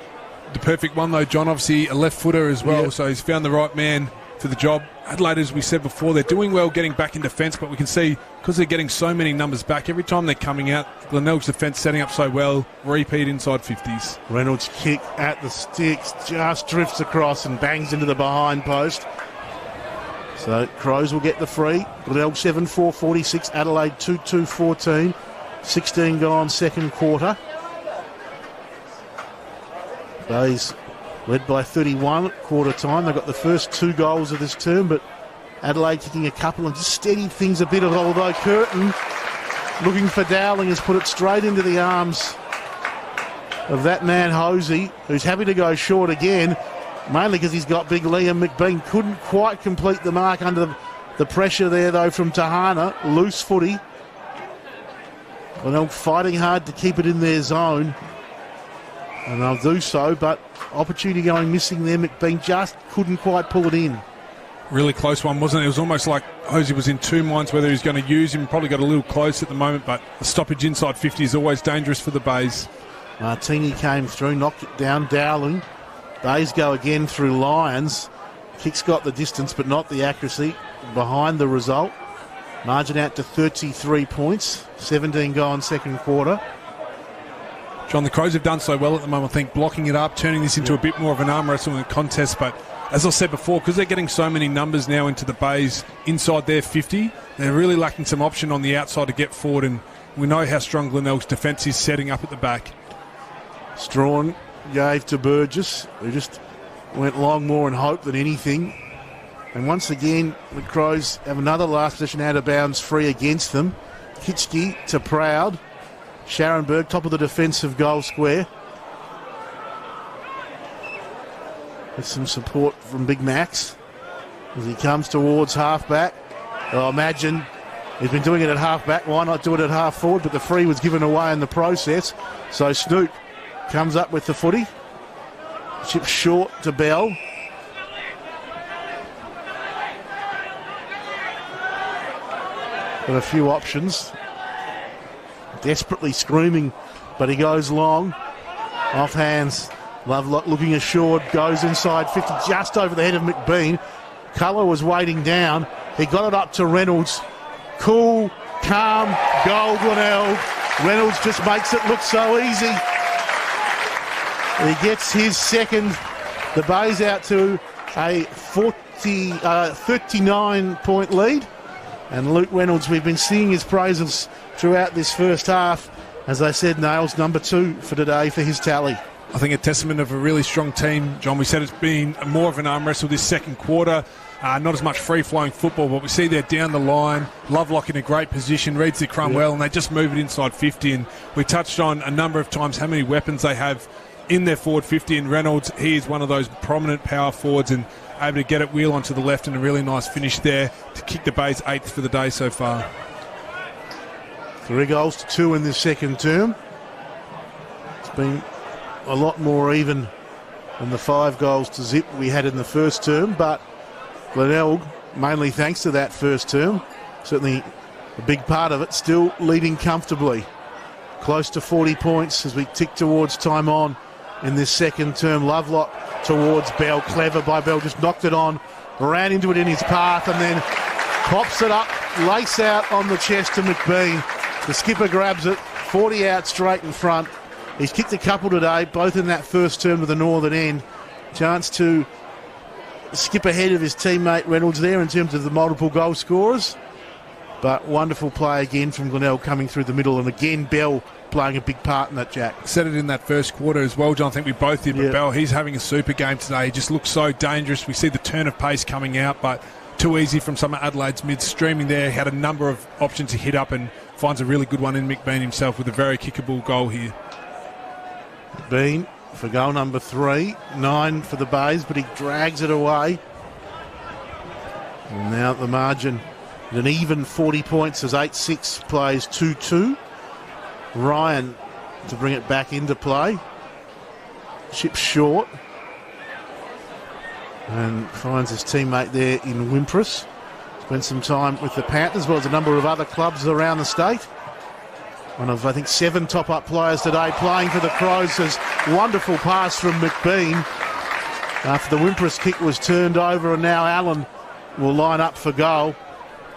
The perfect one, though, John. Obviously a left footer as well, so he's found the right man for the job. Adelaide, as we said before, they're doing well getting back in defence, but we can see because they're getting so many numbers back, every time they're coming out, Glenelg's defence setting up so well, repeat inside 50s. Reynolds' kick at the sticks just drifts across and bangs into the behind post. So Crows will get the free. Glenelg 7-4-46, Adelaide 2-2-14. 16 gone second quarter. Bays led by 31 at quarter time. They've got the first 2 goals of this term, but Adelaide kicking a couple and just steadied things a bit, although Curtin, looking for Dowling, has put it straight into the arms of that man Hosey, who's happy to go short again, mainly because he's got big Liam McBean. Couldn't quite complete the mark under the pressure there, though, from Tahana. Loose footy. Well, fighting hard to keep it in their zone. And they'll do so, but opportunity going missing there. McBean just couldn't quite pull it in. Really close one, wasn't it? It was almost like Hosey was in two minds whether he was going to use him. Probably got a little close at the moment, but a stoppage inside 50 is always dangerous for the Bays. Martini came through, knocked it down. Dowling. Bays go again through Lyons. Kick's got the distance, but not the accuracy. Behind the result. Margin out to 33 points. 17 gone second quarter. John, the Crows have done so well at the moment, I think, blocking it up, turning this into a bit more of an arm wrestling contest. But as I said before, because they're getting so many numbers now into the Bays inside their 50, they're really lacking some option on the outside to get forward. And we know how strong Glenelg's defence is setting up at the back. Strawn gave to Burgess, who just went long more in hope than anything. And once again, the Crows have another last possession out of bounds free against them. Kitschke to Proud. Scharenberg, top of the defensive goal square. With some support from Big Max as he comes towards halfback. Oh, imagine He's been doing it at half back. Why not do it at half forward? But the free was given away in the process. So Snook comes up with the footy. Chip short to Bell. Got a few options. Desperately screaming, but he goes long. Off hands. Lovelock looking assured. Goes inside 50, just over the head of McBean. Culler was waiting down. He got it up to Reynolds. Cool, calm, goal, Glenelg. Reynolds just makes it look so easy. He gets his second. The Bay's out to a 39-point lead. And Luke Reynolds, we've been singing his praises throughout this first half. As I said, nails number 2 for today for his tally. I think a testament of a really strong team, John. We said it's been more of an arm wrestle this second quarter. Not as much free-flowing football, but we see they're down the line. Lovelock in a great position, reads the crumb well, and they just move it inside 50. And we touched on a number of times how many weapons they have in their forward 50. And Reynolds, he is one of those prominent power forwards and able to get it wheel onto the left, and a really nice finish there to kick the Bays 8th for the day so far. 3 goals to 2 in this second term. It's been a lot more even than the 5 goals to zip we had in the first term, but Glenelg, mainly thanks to that first term, certainly a big part of it, still leading comfortably. Close to 40 points as we tick towards time on in this second term. Lovelock towards Bell. Clever by Bell, just knocked it on, ran into it in his path, and then pops it up, lace out on the chest to McBean. The skipper grabs it, 40 out straight in front. He's kicked a couple today, both in that first term to the northern end. Chance to skip ahead of his teammate Reynolds there in terms of the multiple goal scorers. But wonderful play again from Glenelg coming through the middle, and again Bell playing a big part in that, Jack. Said it in that first quarter as well, John. I think we both did, but Bell, he's having a super game today. He just looks so dangerous. We see the turn of pace coming out, but too easy from some of Adelaide's mid-streaming there. He had a number of options to hit up and finds a really good one in McBean himself with a very kickable goal here. McBean for goal number 3, 9 for the Bays, but he drags it away. And now at the margin, an even 40 points as 8-6 plays 2-2. Ryan to bring it back into play. Chip short. And finds his teammate there in Wimpress. Spent some time with the Panthers as well as a number of other clubs around the state. One of, I think, 7 top-up players today playing for the Crows. Says wonderful pass from McBean. After the Wimpress kick was turned over, and now Allen will line up for goal.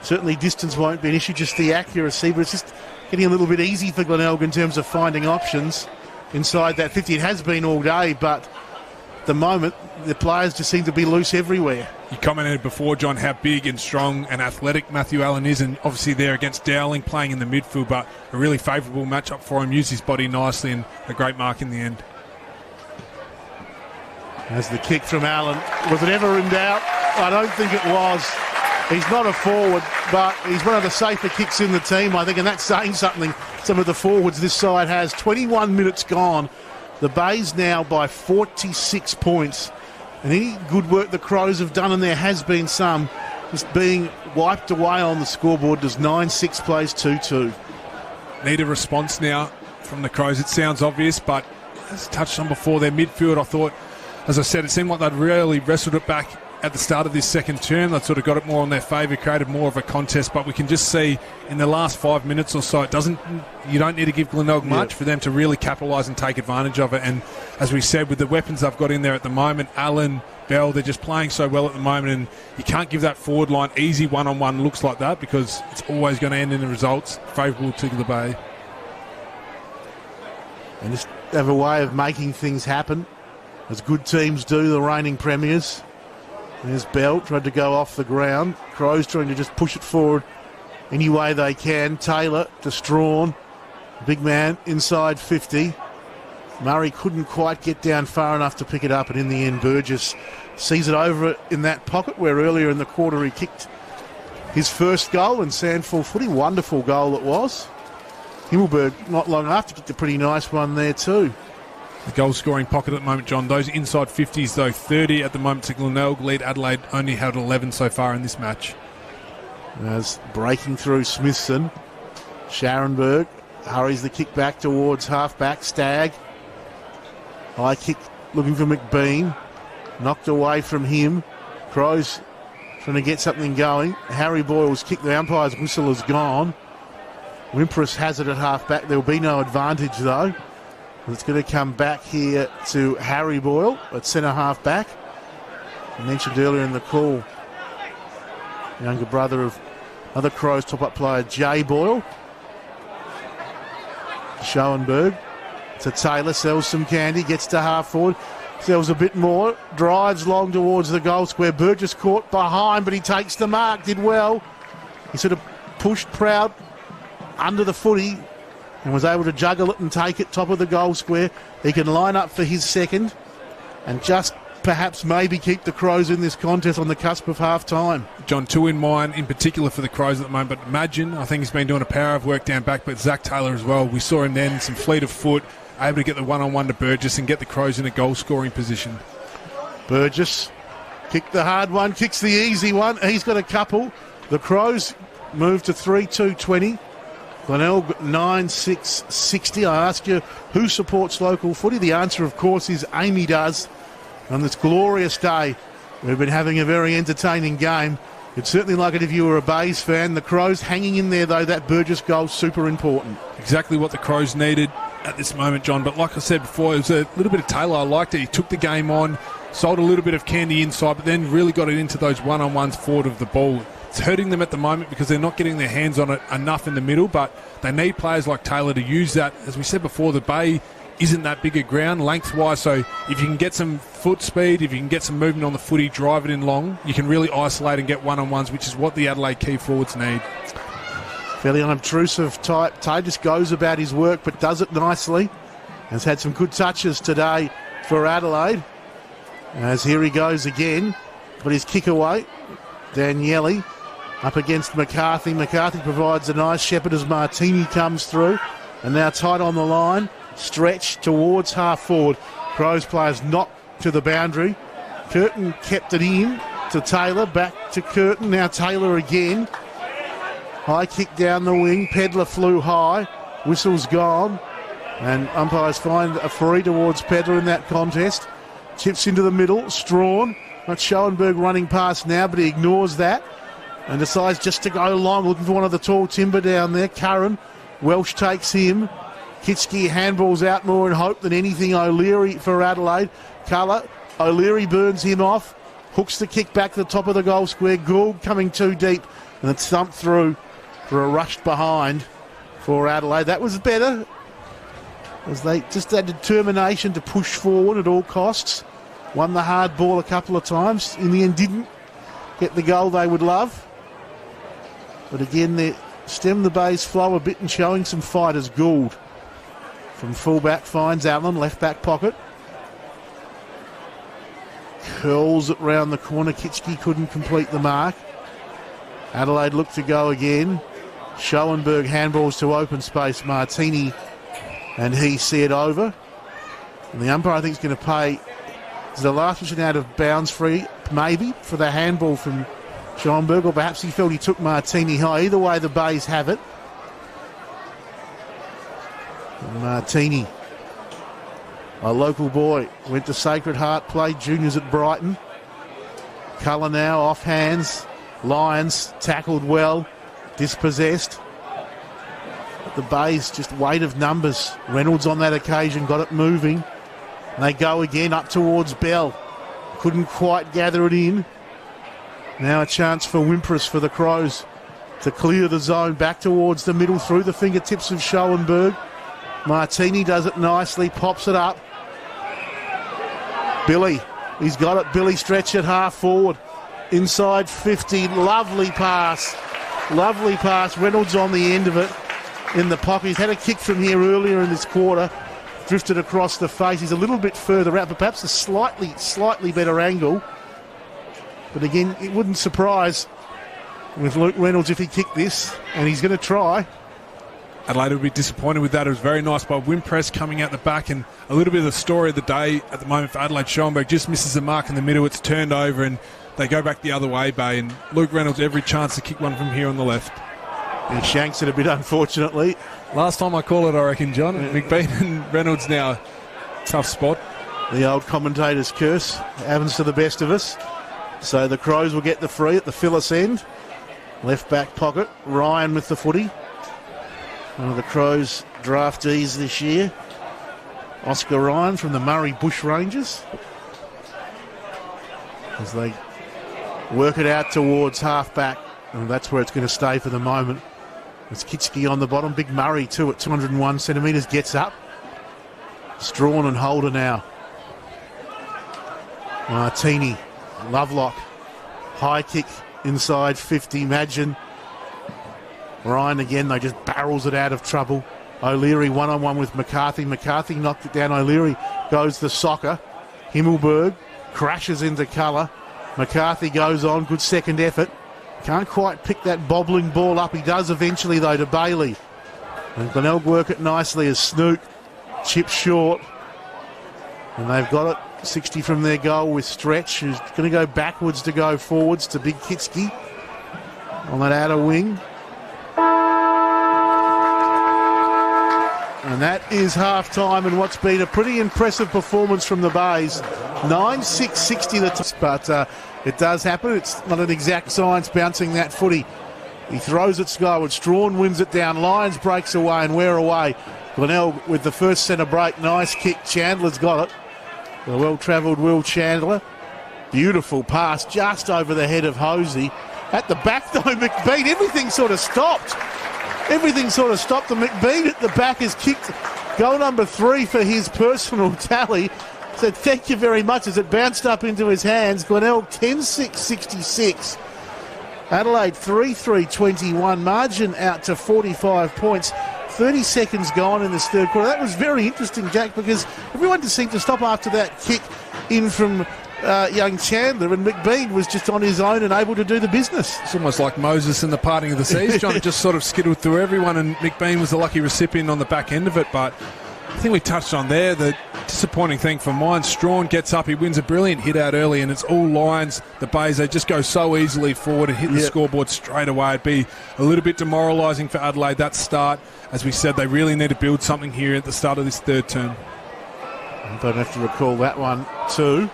Certainly distance won't be an issue, just the accuracy, but it's just getting a little bit easy for Glenelg in terms of finding options inside that 50. It has been all day, but at the moment the players just seem to be loose everywhere. You commented before, John, how big and strong and athletic Matthew Allen is, and obviously there against Dowling playing in the midfield, but a really favourable matchup for him. Used his body nicely and a great mark in the end. As the kick from Allen, was it ever in doubt? I don't think it was. He's not a forward, but he's one of the safer kicks in the team, I think, and that's saying something. Some of the forwards this side has. 21 minutes gone. The Bays now by 46 points. And any good work the Crows have done, and there has been some, just being wiped away on the scoreboard as 9-6 plays 2-2. Need a response now from the Crows. It sounds obvious, but as touched on before, their midfield, I thought, as I said, it seemed like they'd really wrestled it back at the start of this second term. They sort of got it more on their favour, created more of a contest, but we can just see in the last 5 minutes or so, you don't need to give Glenelg much for them to really capitalise and take advantage of it. And as we said, with the weapons they've got in there at the moment, Allen, Bell, they're just playing so well at the moment, and you can't give that forward line easy one-on-one looks like that, because it's always going to end in the results favourable to the Bay. And just have a way of making things happen, as good teams do, the reigning premiers. There's Bell, tried to go off the ground. Crows trying to just push it forward any way they can. Taylor to Strawn. Big man inside 50. Murray couldn't quite get down far enough to pick it up, and in the end Burgess sees it over in that pocket where earlier in the quarter he kicked his first goal in SANFL footy. Wonderful goal it was. Himmelberg not long after kicked a pretty nice one there too. The goal-scoring pocket at the moment, John. Those inside 50s, though, 30 at the moment to Glenelg. Lead Adelaide only had 11 so far in this match. As breaking through Smithson. Scharenberg hurries the kick back towards half-back. Stagg. High kick looking for McBean. Knocked away from him. Crows trying to get something going. Harry Boyle's kick. The umpire's whistle is gone. Wimpress has it at half-back. There will be no advantage, though. It's going to come back here to Harry Boyle at centre half-back. I mentioned earlier in the call, younger brother of other Crows top-up player Jay Boyle. Schoenberg to Taylor, sells some candy, gets to half-forward, sells a bit more, drives long towards the goal square. Burgess caught behind, but he takes the mark, did well. He sort of pushed Proud under the footy and was able to juggle it and take it top of the goal square. He can line up for his second and just perhaps maybe keep the Crows in this contest on the cusp of half-time. John, two in mind in particular for the Crows at the moment, but imagine, I think he's been doing a power of work down back, but Zach Taylor as well. We saw him then, some fleet of foot, able to get the one-on-one to Burgess and get the Crows in a goal-scoring position. Burgess kicked the hard one, kicks the easy one. He's got a couple. The Crows move to 3-2-20. Glenelg 9-6-60. I ask you, who supports local footy? The answer, of course, is Amy does. On this glorious day, we've been having a very entertaining game. You'd certainly like it if you were a Bays fan. The Crows hanging in there, though. That Burgess goal, super important. Exactly what the Crows needed at this moment, John. But like I said before, it was a little bit of Taylor. I liked it. He took the game on, sold a little bit of candy inside, but then really got it into those one-on-ones forward of the ball. It's hurting them at the moment because they're not getting their hands on it enough in the middle, but they need players like Taylor to use that. As we said before, the Bay isn't that big a ground lengthwise, so if you can get some foot speed, if you can get some movement on the footy, drive it in long, you can really isolate and get one-on-ones, which is what the Adelaide key forwards need. Fairly unobtrusive type. Tay just goes about his work but does it nicely. Has had some good touches today for Adelaide. As here he goes again, but his kick away. Daniele up against McCarthy. McCarthy provides a nice shepherd as Martini comes through. And now tight on the line. Stretch towards half forward. Crows players knocked to the boundary. Curtin kept it in to Taylor. Back to Curtin. Now Taylor again. High kick down the wing. Pedler flew high. Whistle's gone. And umpires find a free towards Pedler in that contest. Chips into the middle. Strawn. Not Schoenberg running past now, but he ignores that. And decides just to go long, looking for one of the tall timber down there. Curran. Welsh takes him. Kitski handballs out more in hope than anything. O'Leary for Adelaide. Colour. O'Leary burns him off. Hooks the kick back to the top of the goal square. Gould coming too deep. And it's thumped through for a rushed behind for Adelaide. That was better, as they just had determination to push forward at all costs. Won the hard ball a couple of times. In the end, didn't get the goal they would love. But again, they stem the Bay's flow a bit and showing some fight as Gould from fullback finds Allen, left back pocket. Curls it round the corner. Kitski couldn't complete the mark. Adelaide looked to go again. Schoenberg handballs to open space. Martini and he see it over. And the umpire, I think, is going to pay. Is the last position out of bounds free, maybe, for the handball from Schoenberg, or perhaps he felt he took Martini high. Either way, the Bays have it. And Martini, a local boy, went to Sacred Heart, played juniors at Brighton. Colour now off hands. Lyons tackled well, dispossessed. But the Bays, just weight of numbers. Reynolds on that occasion got it moving. And they go again up towards Bell. Couldn't quite gather it in. Now a chance for Wimpress for the Crows to clear the zone back towards the middle through the fingertips of Schoenberg. Martini does it nicely, pops it up. Billy, he's got it. Billy stretch it half forward. Inside 50, lovely pass. Lovely pass. Reynolds on the end of it in the pocket. He's had a kick from here earlier in this quarter. Drifted across the face. He's a little bit further out, but perhaps a slightly better angle. But again, it wouldn't surprise with Luke Reynolds if he kicked this, and he's going to try. Adelaide would be disappointed with that. It was very nice by Wimpress coming out the back, and a little bit of the story of the day at the moment for Adelaide. Schoenberg just misses the mark in the middle. It's turned over, and they go back the other way, Bay, and Luke Reynolds every chance to kick one from here on the left. He shanks it a bit, unfortunately. Last time I call it, I reckon, John. McBean and Reynolds now, tough spot. The old commentator's curse happens to the best of us. So the Crows will get the free at the Phyllis end. Left back pocket, Ryan with the footy. One of the Crows draftees this year. Oscar Ryan from the Murray Bush Rangers. As they work it out towards half-back, and that's where it's going to stay for the moment. It's Kitski on the bottom. Big Murray too at 201 centimetres gets up. Strawn and Holder now. Martini, Lovelock, high kick inside 50. Madgen. Ryan again, they just barrels it out of trouble. O'Leary one-on-one with McCarthy. McCarthy knocked it down. O'Leary goes the soccer. Himmelberg crashes into colour. McCarthy goes on. Good second effort. Can't quite pick that bobbling ball up. He does eventually, though, to Bailey. And Glenelg work it nicely as Snook chips short. And they've got it 60 from their goal with Stretch, who's going to go backwards to go forwards to Big Kitski on that outer wing. And that is half-time and what's been a pretty impressive performance from the Bays. 9-6-60 but it does happen. It's not an exact science bouncing that footy. He throws it skyward. Strawn wins it down. Lyons breaks away and we're away. Glenelg with the first centre break. Nice kick. Chandler's got it. The well-travelled Will Chandler. Beautiful pass just over the head of Hosey. At the back, though, McBean, everything sort of stopped. Everything sort of stopped. And McBean at the back has kicked goal number 3 for his personal tally. Said thank you very much as it bounced up into his hands. Glenelg 10-6-66. Adelaide 3-3-21. Margin out to 45 points. 30 seconds gone in this third quarter. That was very interesting, Jack, because everyone just seemed to stop after that kick in from young Chandler, and McBean was just on his own and able to do the business. It's almost like Moses in the parting of the seas. John just sort of skittled through everyone, and McBean was the lucky recipient on the back end of it. But I think we touched on there the disappointing thing for mine. Strawn gets up, he wins a brilliant hit out early, and it's all Lions. The Bays, they just go so easily forward and hit the scoreboard straight away. It'd be a little bit demoralising for Adelaide, that start. As we said, they really need to build something here at the start of this third term. I don't have to recall that one too.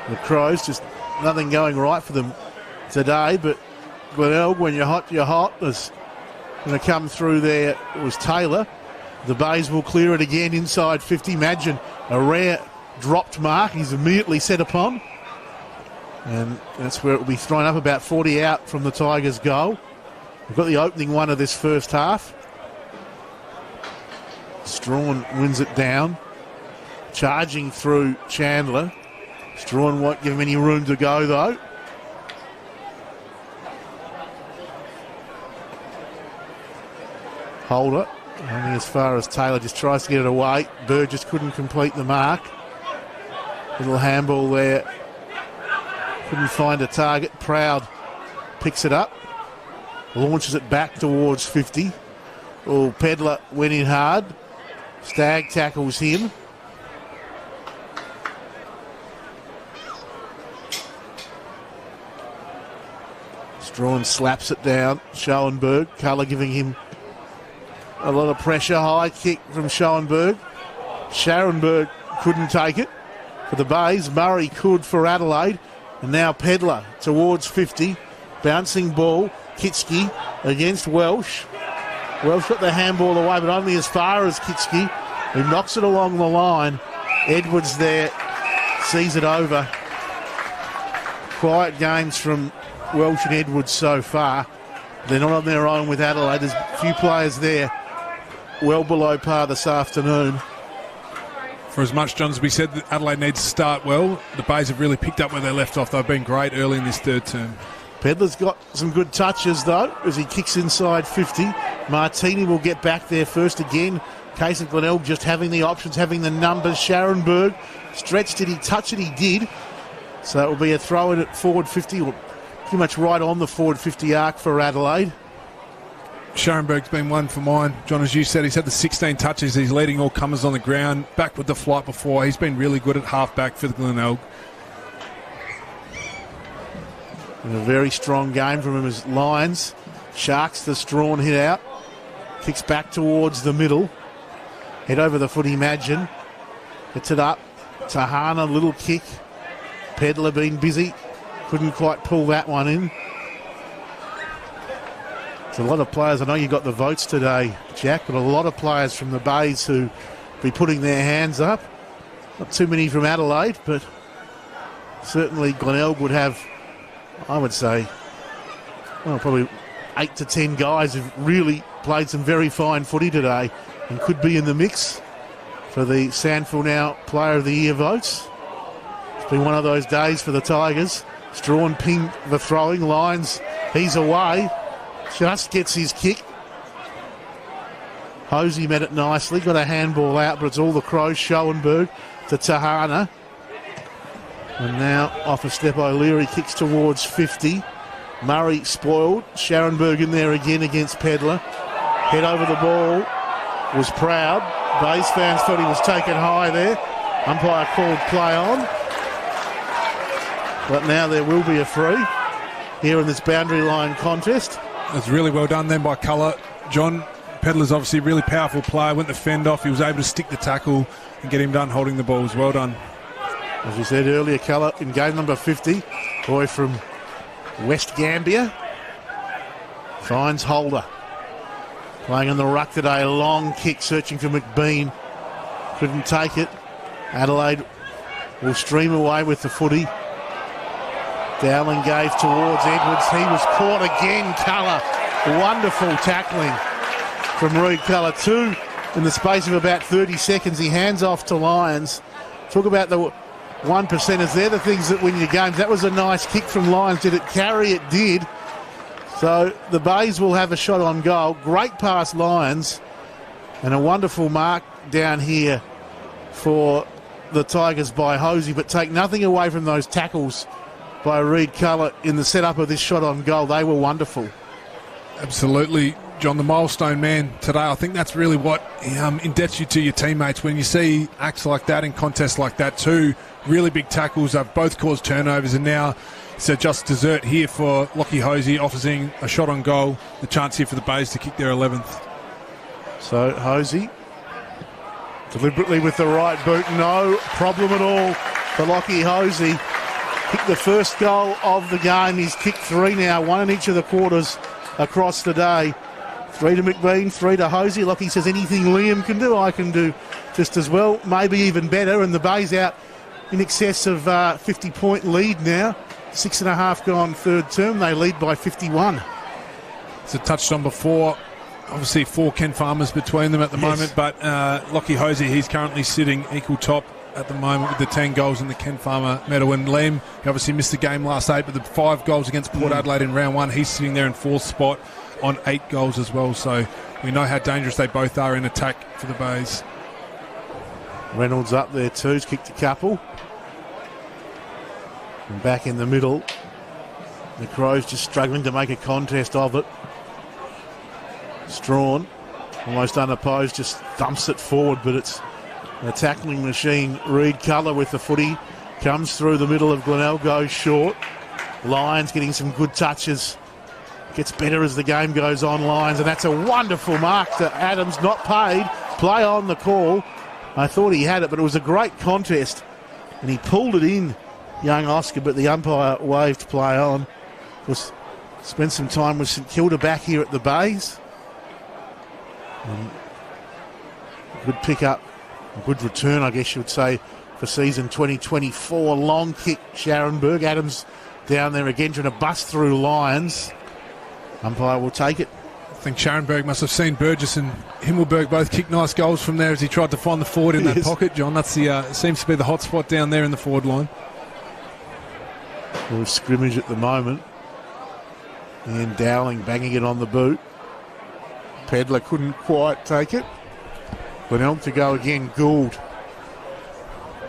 The Crows, just nothing going right for them today, but Glenelg, when you're hot, you're hot. There's going to come through there. It was Taylor. The Bays will clear it again inside 50. Madgen, a rare dropped mark. He's immediately set upon. And that's where it will be thrown up about 40 out from the Tigers' goal. We've got the opening one of this first half. Strawn wins it down. Charging through Chandler. Strawn won't give him any room to go, though. Holder, only as far as Taylor, just tries to get it away. Bird just couldn't complete the mark. Little handball there. Couldn't find a target. Proud picks it up. Launches it back towards 50. Oh, Pedler went in hard. Stagg tackles him. Strawn slaps it down. Schoenberg, Colour giving him a lot of pressure. High kick from Schoenberg. Scharenberg couldn't take it for the Bays. Murray could for Adelaide. And now Pedler towards 50. Bouncing ball. Kitski against Welsh. Welsh got the handball away, but only as far as Kitski, who knocks it along the line. Edwards there sees it over. Quiet games from Welsh and Edwards so far. They're not on their own with Adelaide. There's a few players there well below par this afternoon. For as much, John, as we said, that Adelaide needs to start well, the Bays have really picked up where they left off. They've been great early in this third term. Pedler's got some good touches, though, as he kicks inside 50. Martini will get back there first again. Case of Glenelg just having the options, having the numbers. Scharenberg stretched. Did he touch it? He did. So it will be a throw in at forward 50, or pretty much right on the forward 50 arc for Adelaide. Scharenberg's been one for mine. John, as you said, he's had the 16 touches. He's leading all comers on the ground. Back with the flight before. He's been really good at half-back for the Glenelg. And a very strong game from him as Lions. Sharks the Strawn hit out. Kicks back towards the middle. Head over the foot, Imagine. Gets it up. Tahana, little kick. Pedler been busy. Couldn't quite pull that one in. It's a lot of players. I know you got the votes today, Jack, but a lot of players from the Bays who be putting their hands up. Not too many from Adelaide, but certainly Glenelg would have, I would say, well, probably 8 to 10 guys who've really played some very fine footy today and could be in the mix for the SANFL now Player of the Year votes. It's been one of those days for the Tigers. Strawn ping the throwing. Lions, he's away. Just gets his kick. Hosey met it nicely. Got a handball out, but it's all the Crows. Schoenberg to Tahana. And now off a step, O'Leary kicks towards 50. Murray spoiled. Scharenberg in there again against Pedler. Head over the ball. Was proud. Bays fans thought he was taken high there. Umpire called play on. But now there will be a free here in this boundary line contest. It's really well done then by Colour. John, Pedler's obviously a really powerful player. Went the fend off. He was able to stick the tackle and get him done holding the balls. Well done. As we said earlier, Colour in game number 50. Boy from West Gambia. Finds Holder. Playing on the ruck today. Long kick searching for McBean. Couldn't take it. Adelaide will stream away with the footy. Dowling gave towards Edwards. He was caught again. Colour. Wonderful tackling from Reid Colour. 2 in the space of about 30 seconds. He hands off to Lions. Talk about the 1%ers. They're the things that win your games. That was a nice kick from Lions. Did it carry? It did. So the Bays will have a shot on goal. Great pass, Lions. And a wonderful mark down here for the Tigers by Hosey. But take nothing away from those tackles by Reid Colour in the setup of this shot on goal. They were wonderful. Absolutely, John, the milestone man today. I think that's really what indebts you to your teammates when you see acts like that in contests like that too. Really big tackles. They've both caused turnovers, and now it's a just dessert here for Lockie Hosey, offering a shot on goal. The chance here for the Bays to kick their 11th. So Hosey deliberately with the right boot. No problem at all for Lockie Hosey. Kicked the first goal of the game. He's kicked 3 now, 1 in each of the quarters across the day. 3 to McBean, 3 to Hosey. Lockie says anything Liam can do, I can do just as well, maybe even better. And the Bays out in excess of 50-point lead now. 6.5 gone third term. They lead by 51. It's touched on before. Obviously 4 Ken Farmers between them at the moment, but Lockie Hosey, he's currently sitting equal top at the moment with the 10 goals in the Ken Farmer medal. And Liam, he obviously missed the game last 8, but the 5 goals against Port Adelaide in round 1, he's sitting there in 4th spot on 8 goals as well. So we know how dangerous they both are in attack for the Bays. Reynolds up there too, he's kicked a couple. And back in the middle, the Crows just struggling to make a contest of it. Strawn, almost unopposed, just thumps it forward, but it's a tackling machine. Reid Colour with the footy, comes through the middle of Glenelg, goes short. Lions getting some good touches. Gets better as the game goes on, Lions, and that's a wonderful mark to Adams, not paid. Play on the call. I thought he had it, but it was a great contest, and he pulled it in, young Oscar, but the umpire waved play on. Spent some time with St Kilda back here at the Bays. Good pick up, a good return, I guess you would say, for season 2024. Long kick, Scharenberg. Adams down there again, trying to bust through Lions. Umpire will take it. I think Scharenberg must have seen Burgess and Himmelberg both kick nice goals from there as he tried to find the forward in that pocket, John. That's the seems to be the hot spot down there in the forward line. A little scrimmage at the moment. And Dowling banging it on the boot. Pedler couldn't quite take it. Glenelg to go again. Gould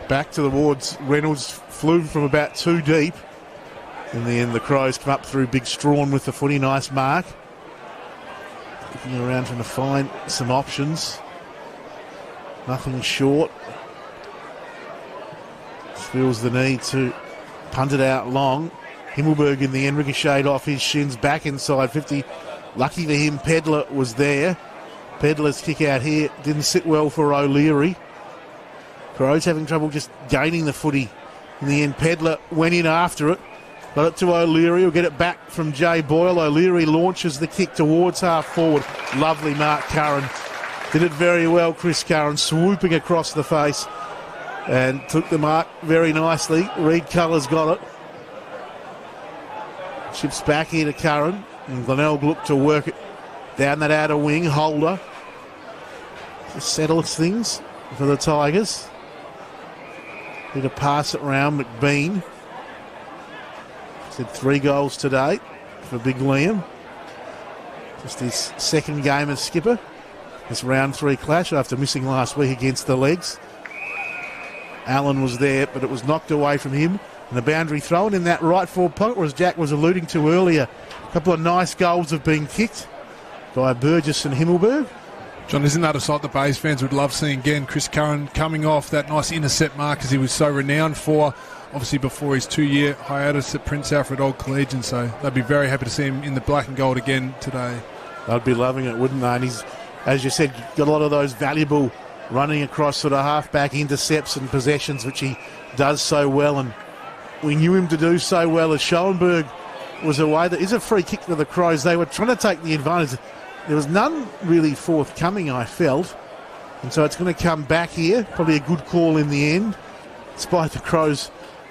back to the wards. Reynolds flew from about 2 deep. In the end, the Crows come up through Big Strawn with the footy. Nice mark. Looking around trying to find some options. Nothing short. Feels the need to punt it out long. Himmelberg in the end ricocheted off his shins back inside 50. Lucky for him, Pedler was there. Pedler's kick out here didn't sit well for O'Leary. Crows having trouble just gaining the footy. In the end, Pedler went in after it. Got it to O'Leary. Will get it back from Jay Boyle. O'Leary launches the kick towards half forward. Lovely Mark Curran. Did it very well, Chris Curran, swooping across the face and took the mark very nicely. Reed Culler's got it. Chips back here to Curran. And Glenelg looked to work it down that outer wing. Holder just settles things for the Tigers. Need to pass it round. McBean. Said 3 goals today for Big Liam. Just his second game as skipper. This round 3 clash after missing last week against the Legs. Allen was there, but it was knocked away from him. And the boundary thrown in that right forward pocket, as Jack was alluding to earlier. A couple of nice goals have been kicked by Burgess and Himmelberg. John, isn't that a sight the Bays fans would love seeing again? Chris Curran coming off that nice intercept mark as he was so renowned for, obviously before his 2-year hiatus at Prince Alfred Old Collegian. So they'd be very happy to see him in the black and gold again today. They'd be loving it, wouldn't they? And he's, as you said, got a lot of those valuable running across sort of half-back intercepts and possessions, which he does so well. And we knew him to do so well as Schoenberg was away. There is a free kick to the Crows. They were trying to take the advantage. There was none really forthcoming, I felt. And so it's going to come back here. Probably a good call in the end, despite the Crows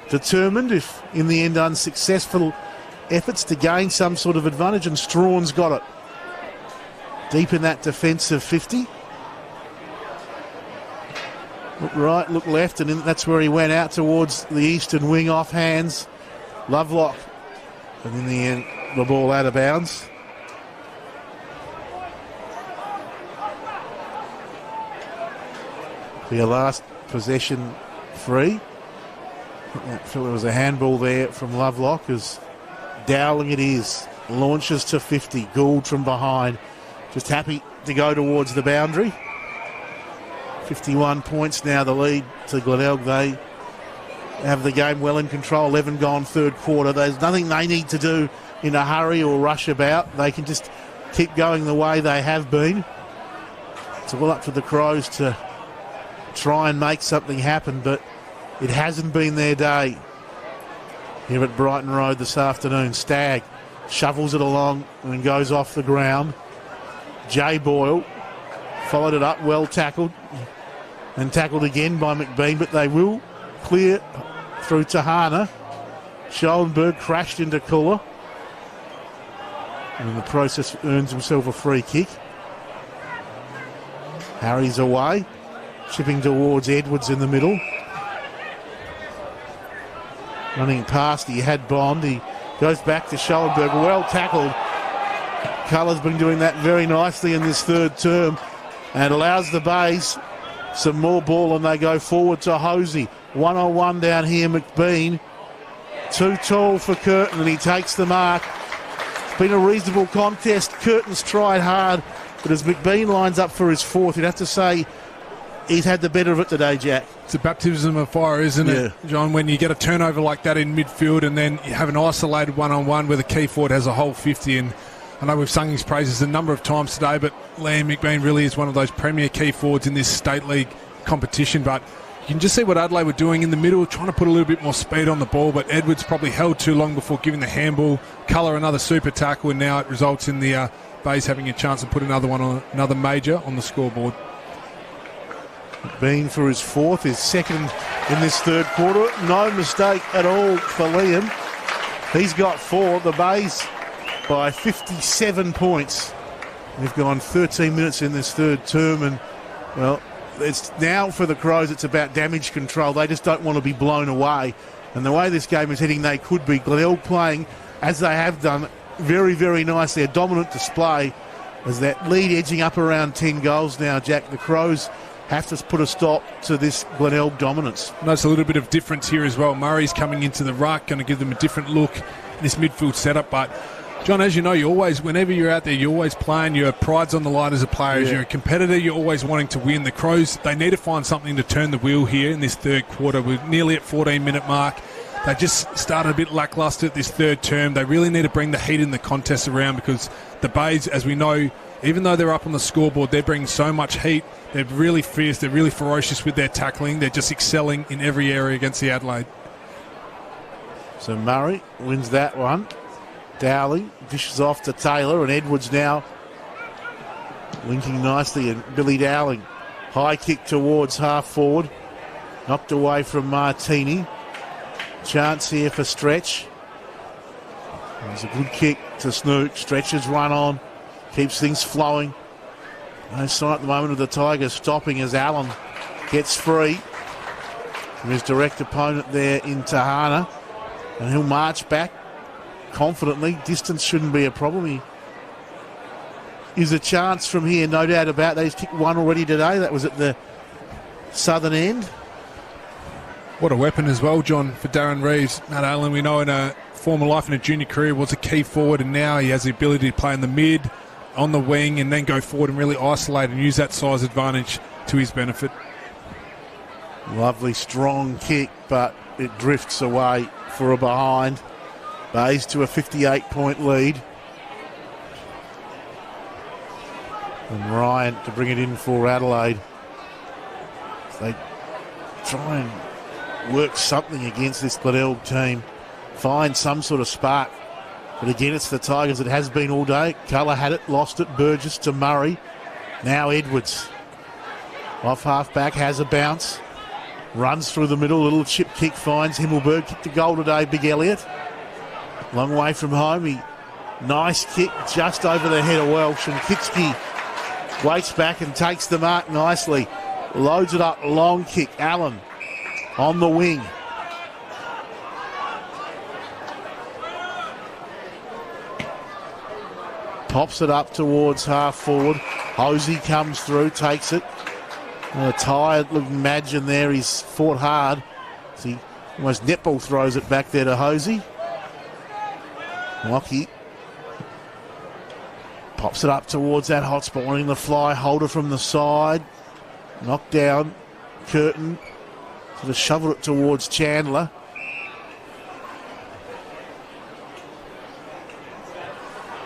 determined, if in the end unsuccessful, efforts to gain some sort of advantage. And Strawn's got it. Deep in that defensive 50. Look right, look left, and that's where he went out towards the eastern wing off hands. Lovelock. And in the end, the ball out of bounds. Be a last possession free. I feel there was a handball there from Lovelock as Dowling it is. Launches to 50. Gould from behind. Just happy to go towards the boundary. 51 points now, the lead to Glenelg. They have the game well in control. 11 gone third quarter. There's nothing they need to do in a hurry or rush about. They can just keep going the way they have been. It's all up to the Crows to try and make something happen, but it hasn't been their day here at Brighton Road this afternoon. Stagg shovels it along and goes off the ground. Jay Boyle followed it up, well tackled, and tackled again by McBean, but they will clear through Tahana. Schoenberg crashed into Cooler, and in the process earns himself a free kick. Harry's away, chipping towards Edwards in the middle. Running past, he had Bond. He goes back to Schoenberg, well tackled. Culler's been doing that very nicely in this third term and allows the Bays some more ball, and they go forward to Hosey. 1-on-1 down here, McBean. Too tall for Curtin, and he takes the mark. It's been a reasonable contest. Curtin's tried hard, but as McBean lines up for his fourth, you'd have to say he's had the better of it today, Jack. It's a baptism of fire, isn't it, John, when you get a turnover like that in midfield and then you have an isolated one-on-one where the key forward has a whole 50 in. I know we've sung his praises a number of times today, but Liam McBean really is one of those premier key forwards in this state league competition. But you can just see what Adelaide were doing in the middle, trying to put a little bit more speed on the ball, but Edwards probably held too long before giving the handball. Colour another super tackle, and now it results in the Bays having a chance to put another one on, another major on the scoreboard. McBean for his fourth, his second in this third quarter. No mistake at all for Liam. He's got 4. The Bays by 57 points. They've gone 13 minutes in this third term, and, well, it's now for the Crows, it's about damage control. They just don't want to be blown away. And the way this game is heading, they could be. Glenelg playing, as they have done, very, very nicely. A dominant display as that lead edging up around 10 goals now, Jack. The Crows have to put a stop to this Glenelg dominance. Notice a little bit of difference here as well. Murray's coming into the ruck, going to give them a different look in this midfield setup, but John, as you know, you always, whenever you're out there, you're always playing. Your pride's on the line as a player. As you're a competitor, you're always wanting to win. The Crows, they need to find something to turn the wheel here in this third quarter. We're nearly at 14-minute mark. they just started a bit lacklustre at this third term. They really need to bring the heat in the contest around, because the Bays, as we know, even though they're up on the scoreboard, they're bringing so much heat. They're really fierce. They're really ferocious with their tackling. They're just excelling in every area against the Adelaide. So Murray wins that one. Dowling dishes off to Taylor, and Edwards now linking nicely, and Billy Dowling. High kick towards half forward. Knocked away from Martini. Chance here for Stretch. There's a good kick to Snook. Stretch's run on. Keeps things flowing. No sign at the moment of the Tigers stopping as Allen gets free from his direct opponent there in Tahana. And he'll march back confidently. Distance shouldn't be a problem. He is a chance from here, no doubt about that. He's kicked one already today. That was at the southern end. What a weapon as well, John, for Darren Reeves. Matt Allen, we know in a former life and a junior career, was a key forward, and now he has the ability to play in the mid, on the wing, and then go forward and really isolate and use that size advantage to his benefit. Lovely strong kick, but it drifts away for a behind. Bays to a 58-point lead. And Ryan to bring it in for Adelaide. They try and work something against this Glenelg team. Find some sort of spark. But again, it's the Tigers. It has been all day. Colour had it, lost it. Burgess to Murray. Now Edwards. Off half-back, has a bounce. Runs through the middle. Little chip kick finds Himmelberg. Kicked the goal today, Big Elliott. Long way from home. Nice kick just over the head of Welsh. And Kitski waits back and takes the mark nicely. Loads it up. Long kick. Allen on the wing. Pops it up towards half forward. Hosey comes through, takes it. A tired looking Madgen there. He's fought hard. So he almost netball throws it back there to Hosey. Lockie pops it up towards that hot spot, wanting the fly. Holder from the side. Knocked down. Curtin sort of shoveled it towards Chandler.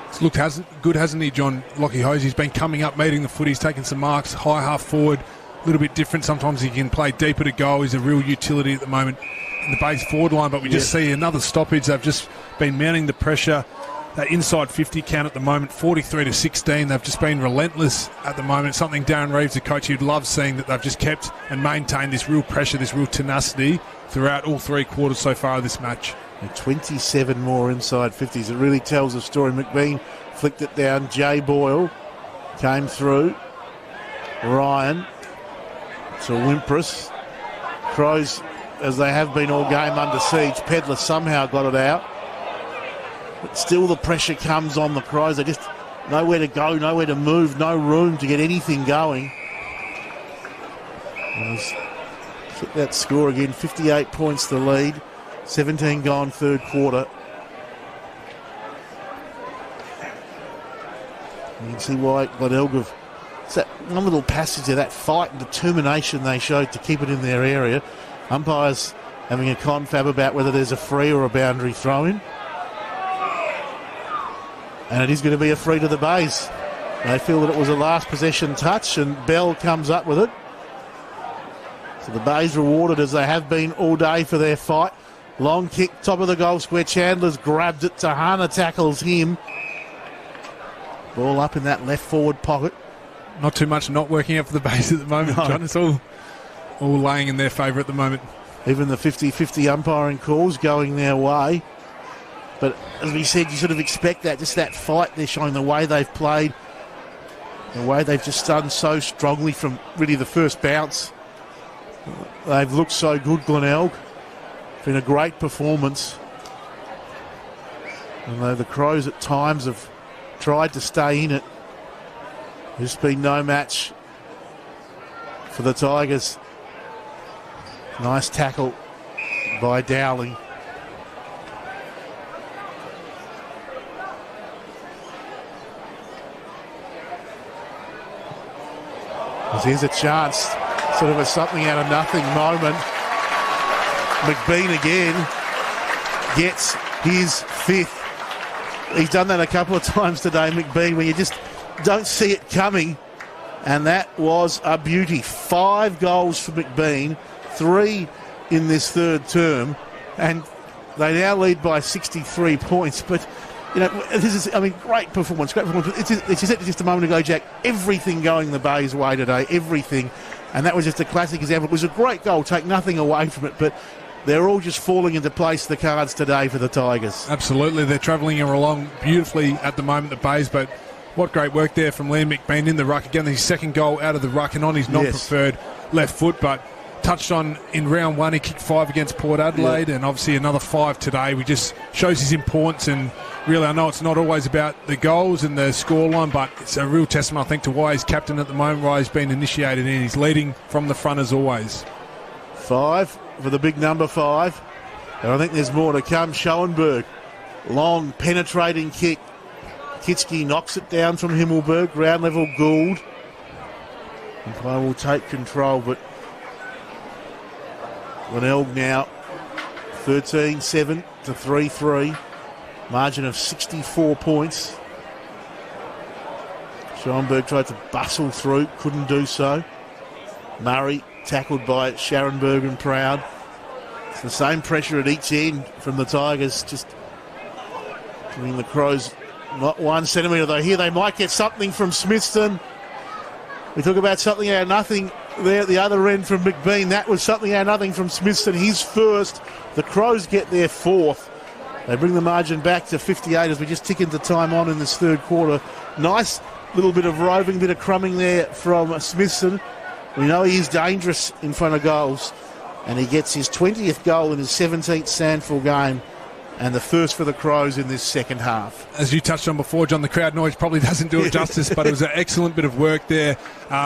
It's looked good, hasn't he, John? Lockie Hosey's been coming up, meeting the foot. He's taking some marks, high half forward, a little bit different. Sometimes he can play deeper to goal. He's a real utility at the moment in the base forward line, but we just see another stoppage. They've just been mounting the pressure. That inside 50 count at the moment, 43-16. They've just been relentless at the moment. Something Darren Reeves, the coach, you'd love seeing, that they've just kept and maintained this real pressure, this real tenacity throughout all three quarters so far of this match. And 27 more inside 50s. It really tells a story. McBean flicked it down. Jay Boyle came through. Ryan to Wimpress. Crows, as they have been all game, under siege. Pedler somehow got it out. But still the pressure comes on the Crows. They just nowhere to go, nowhere to move, no room to get anything going. Check that score again. 58 points the lead. 17 gone third quarter. You can see why Glenelg have... It's that one little passage of that fight and determination they showed to keep it in their area. Umpires having a confab about whether there's a free or a boundary throw-in. And it is going to be a free to the Bays. They feel that it was a last possession touch, and Bell comes up with it. So the Bays rewarded, as they have been all day, for their fight. Long kick, top of the goal square. Chandler's grabbed it. Tahana tackles him. Ball up in that left forward pocket. Not too much not working out for the Bays at the moment, no. John. It's all laying in their favour at the moment. Even the 50-50 umpiring calls going their way. But as we said, you sort of expect that, just that fight. They're showing the way they've played, the way they've just done so strongly from really the first bounce. They've looked so good, Glenelg. Been a great performance. And though the Crows at times have tried to stay in it, there's been no match for the Tigers. Nice tackle by Dowling. Here's a chance, sort of a something out of nothing moment. McBean again. gets his 5th. He's done that a couple of times today, McBean, where you just don't see it coming. And that was a beauty. 5 goals for McBean, 3 in this third term. And they now lead by 63 points. But, this is, great performance. It's just a moment ago, Jack. Everything going the Bay's way today, everything. And that was just a classic example. It was a great goal, take nothing away from it, but they're all just falling into place, the cards today for the Tigers. Absolutely. They're travelling along beautifully at the moment, the Bays, but what great work there from Liam McBean in the ruck. Again, his second goal out of the ruck and on his non-preferred left foot, but touched on in round 1, he kicked 5 against Port Adelaide, and obviously another 5 today. We just shows his importance, and really I know it's not always about the goals and the scoreline, but it's a real testament, I think, to why he's captain at the moment, why he's been initiated, and he's leading from the front as always. 5 for the big number 5, and I think there's more to come. Schoenberg, long penetrating kick. Kitski knocks it down from Himmelberg, ground level Gould. And play will take control, but Glenelg now 13-7 to 3-3. Margin of 64 points. Schoenberg tried to bustle through, couldn't do so. Murray tackled by Scharenberg and Proud. It's the same pressure at each end from the Tigers, just giving the Crows not 1 centimetre, though. Here they might get something from Smithson. We talk about something out of nothing there at the other end from McBean. That was something out of nothing from Smithson. His first. The Crows get their 4th. They bring the margin back to 58 as we just tick into time on in this third quarter. Nice little bit of roving, bit of crumbing there from Smithson. We know he is dangerous in front of goals, and he gets his 20th goal in his 17th SANFL game, and the first for the Crows in this second half. As you touched on before, John, the crowd noise probably doesn't do it justice, but it was an excellent bit of work there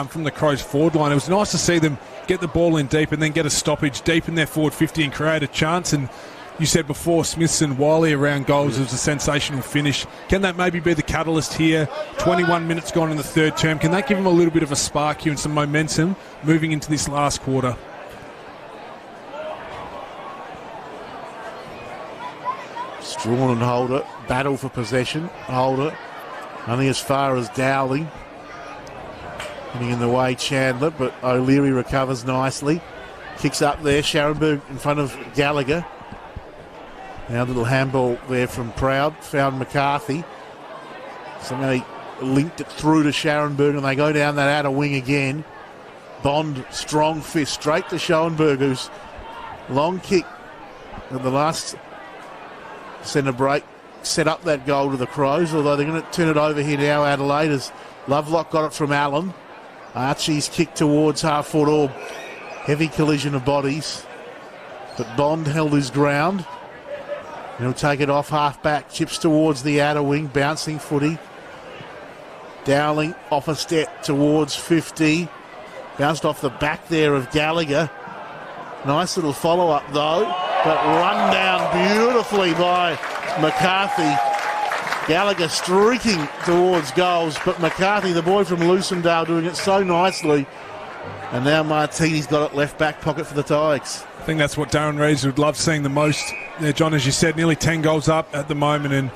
from the Crows forward line. It was nice to see them get the ball in deep and then get a stoppage deep in their forward 50 and create a chance. And you said before, Smithson, Wiley around goals, it was a sensational finish. Can that maybe be the catalyst here? 21 minutes gone in the third term. Can that give them a little bit of a spark here and some momentum moving into this last quarter? Strawn and Holder battle for possession. Holder only as far as Dowling. Getting in the way, Chandler, but O'Leary recovers nicely. Kicks up there, Scharenberg in front of Gallagher. Now a little handball there from Proud. Found McCarthy. Somehow he linked it through to Scharenberg, and they go down that outer wing again. Bond, strong fist, straight to Schoenberg, who's long kick at the last centre break set up that goal to the Crows, although they're going to turn it over here now, Adelaide, as Lovelock got it from Allen. Archie's kick towards half-foot orb. Heavy collision of bodies, but Bond held his ground. He'll take it off half-back, chips towards the outer wing, bouncing footy. Dowling off a step towards 50. Bounced off the back there of Gallagher. Nice little follow-up though, but run down beautifully by McCarthy. Gallagher streaking towards goals, but McCarthy, the boy from Lucendale, doing it so nicely. And now Martini's got it left back pocket for the Tigers. I think that's what Darren Reeves would love seeing the most there, John. As you said, nearly 10 goals up at the moment, and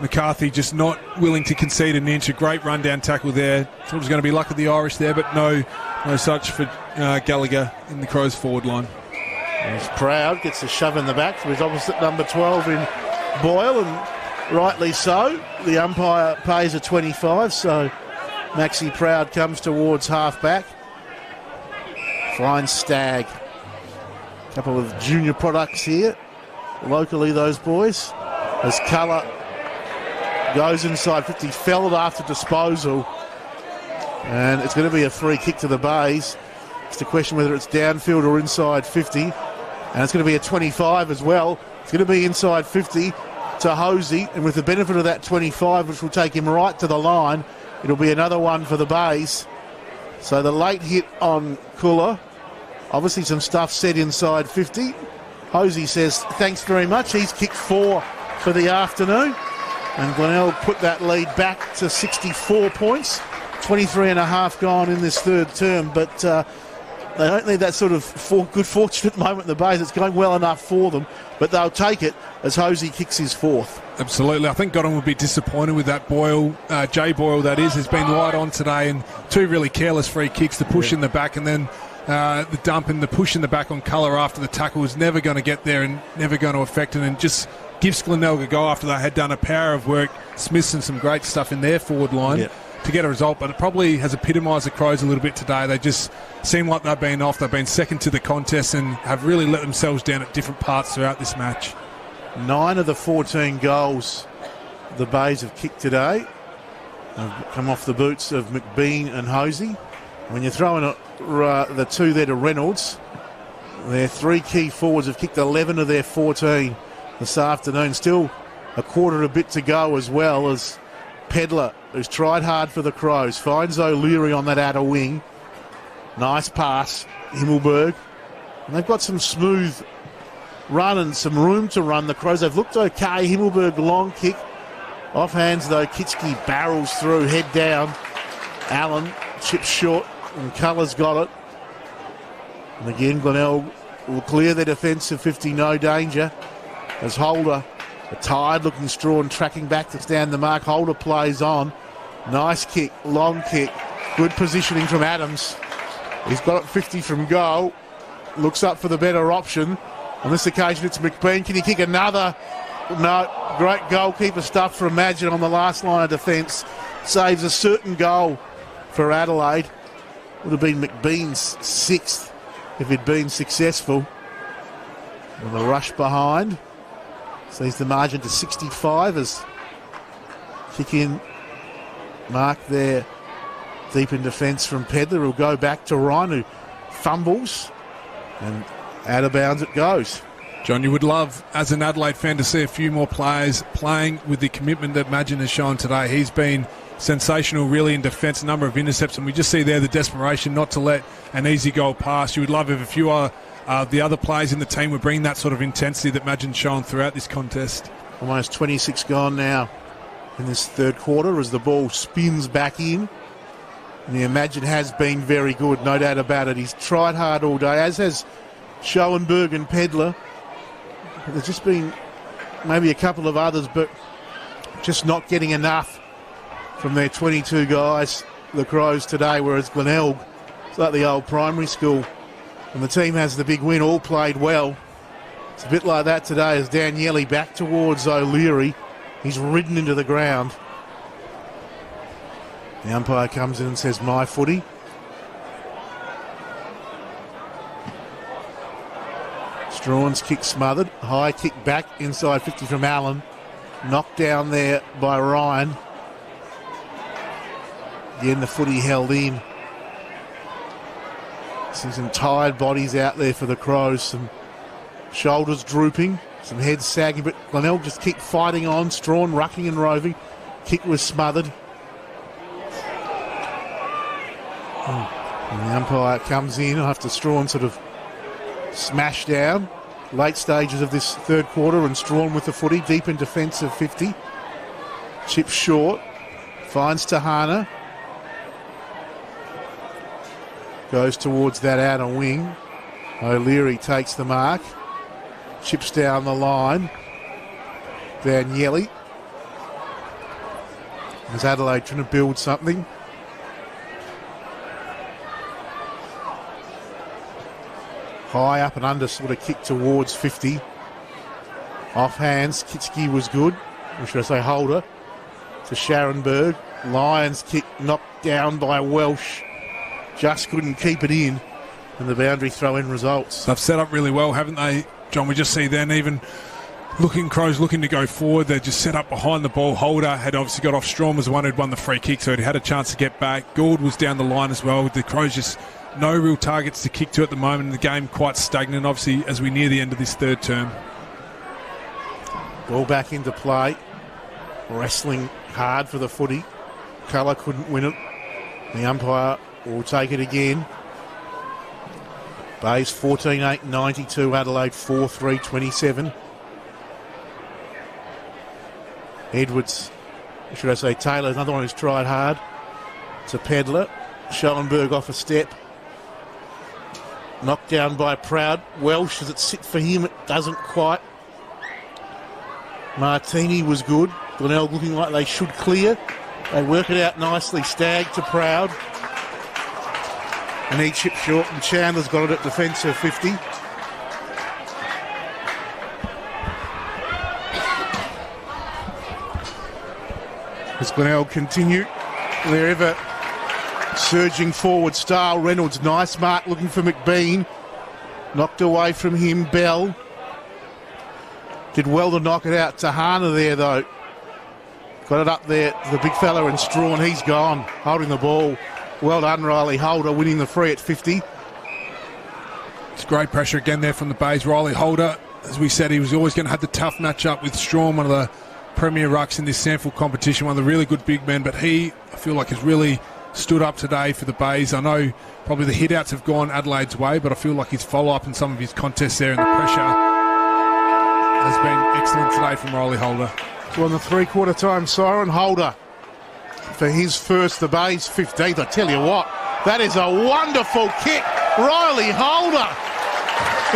McCarthy just not willing to concede an inch. A great run-down tackle there. Thought it was going to be luck of the Irish there, but no such for Gallagher in the Crows forward line. He's Proud, gets a shove in the back for his opposite number 12 in Boyle, and rightly so. The umpire pays a 25, so Maxi Proud comes towards half-back. Fine Stag. A couple of junior products here. Locally, those boys. As Colour goes inside 50, fell after disposal. And it's going to be a free kick to the Bays. It's the question whether it's downfield or inside 50. And it's going to be a 25 as well. It's going to be inside 50 to Hosey. And with the benefit of that 25, which will take him right to the line, it'll be another one for the Bays. So the late hit on Cooler. Obviously some stuff said inside 50. Hosey says, thanks very much. He's kicked 4 for the afternoon. And Glenelg put that lead back to 64 points. 23 and a half gone in this third term. But They don't need that sort of good fortunate moment in the Bays. It's going well enough for them, but they'll take it as Hosey kicks his fourth. Absolutely. I think Godden would be disappointed with that. Boyle, Jay Boyle that is, has been right on today, and two really careless free kicks, the push in the back and then the dump and the push in the back on Colour after the tackle was never going to get there and never going to affect it, and just gives Glenelg a go after they had done a power of work. Smiths and some great stuff in their forward line to get a result, but it probably has epitomised the Crows a little bit today. They just seem like they've been off. They've been second to the contest and have really let themselves down at different parts throughout this match. 9 of the 14 goals the Bays have kicked today have come off the boots of McBean and Hosey. When you're throwing the two there to Reynolds, their three key forwards have kicked 11 of their 14 this afternoon. Still a quarter a bit to go, as well as Pedler, who's tried hard for the Crows, finds O'Leary on that outer wing. Nice pass, Himmelberg. And they've got some smooth run and some room to run. The Crows have looked okay. Himmelberg, long kick. Off hands though, Kitski barrels through, head down. Allen chips short and Colour's got it. And again, Glenelg will clear their defensive 50, no danger. As Holder, a tired-looking Strawn, tracking back to stand the mark. Holder plays on. Nice kick, long kick. Good positioning from Adams. He's got it 50 from goal. Looks up for the better option. On this occasion, it's McBean. Can he kick another? No. Great goalkeeper stuff from Madgen on the last line of defence. Saves a certain goal for Adelaide. Would have been McBean's sixth if he'd been successful. And the rush behind sees the margin to 65 as kick in mark there deep in defence from Pedler, who'll go back to Ryan, who fumbles, and out of bounds it goes. John, you would love, as an Adelaide fan, to see a few more players playing with the commitment that Madgen has shown today. He's been sensational, really, in defence, a number of intercepts, and we just see there the desperation not to let an easy goal pass. You would love if a few the other players in the team would bring that sort of intensity that Madgen's shown throughout this contest. Almost 26 gone now in this third quarter as the ball spins back in. And the Madgen has been very good, no doubt about it. He's tried hard all day, as has Schoenberg and Pedler. There's just been maybe a couple of others, but just not getting enough from their 22 guys, the Crows today, whereas Glenelg, it's like the old primary school, and the team has the big win, all played well. It's a bit like that today as Daniele back towards O'Leary. He's ridden into the ground. The umpire comes in and says, my footy. Strawn's kick smothered. High kick back inside 50 from Allen. Knocked down there by Ryan. Again, the footy held in. See some tired bodies out there for the Crows. Some shoulders drooping, some heads sagging, but Glenelg just keep fighting on. Strawn rucking and roving. Kick was smothered. And the umpire comes in after Strawn sort of smashed down. Late stages of this third quarter, and Strawn with the footy deep in defence of 50. Chip short. Finds Tahana. Goes towards that outer wing. O'Leary takes the mark. Chips down the line. Daniele. As Adelaide trying to build something. High up and under sort of kick towards 50. Off hands, Kitski was good. Or should I say Holder to Scharenberg. Lions kick knocked down by Welsh. Just couldn't keep it in. And the boundary throw-in results. They've set up really well, haven't they, John? We just see then even Crows looking to go forward. They just set up behind the ball. Holder had obviously got off. Strawn was the one who'd won the free kick, so he had a chance to get back. Gould was down the line as well. The Crows just no real targets to kick to at the moment. The game quite stagnant, obviously, as we near the end of this third term. Ball back into play. Wrestling hard for the footy. Colour couldn't win it. The umpire will take it again. Bays 14-8-92. Adelaide 4-3-27. Edwards, should I say Taylor, another one who's tried hard. To Pedler. Schellenberg off a step. Knocked down by Proud. Welsh, does it sit for him? It doesn't quite. Martini was good. Glenelg looking like they should clear. They work it out nicely. Stagg to Proud. And he chipped short, and Chandler's got it at defensive 50. As Glenelg continue their ever surging forward style. Reynolds, nice mark looking for McBean. Knocked away from him, Bell. Did well to knock it out. Tahana there, though. Got it up there, the big fella in Strawn. He's gone, holding the ball. Well done, Riley Holder, winning the free at 50. It's great pressure again there from the Bays. Riley Holder, as we said, he was always going to have the tough matchup with Strawn, one of the premier rucks in this SANFL competition, one of the really good big men, but he, I feel like, has really stood up today for the Bays. I know probably the hit-outs have gone Adelaide's way, but I feel like his follow-up in some of his contests there and the pressure has been excellent today from Riley Holder. So on the three-quarter time siren, Holder for his first, the Bays 15th. I tell you what, that is a wonderful kick. Riley Holder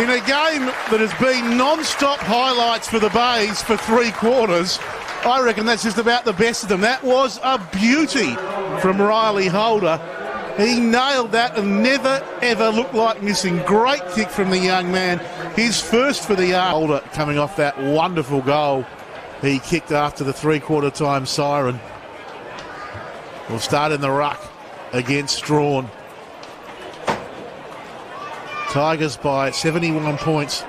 in a game that has been non-stop highlights for the Bays for three quarters. I reckon that's just about the best of them. That was a beauty from Riley Holder. He nailed that and never, ever looked like missing. Great kick from the young man. His first for the yard. Holder coming off that wonderful goal he kicked after the three-quarter time siren. We'll start in the ruck against Strawn. Tigers by 71 points.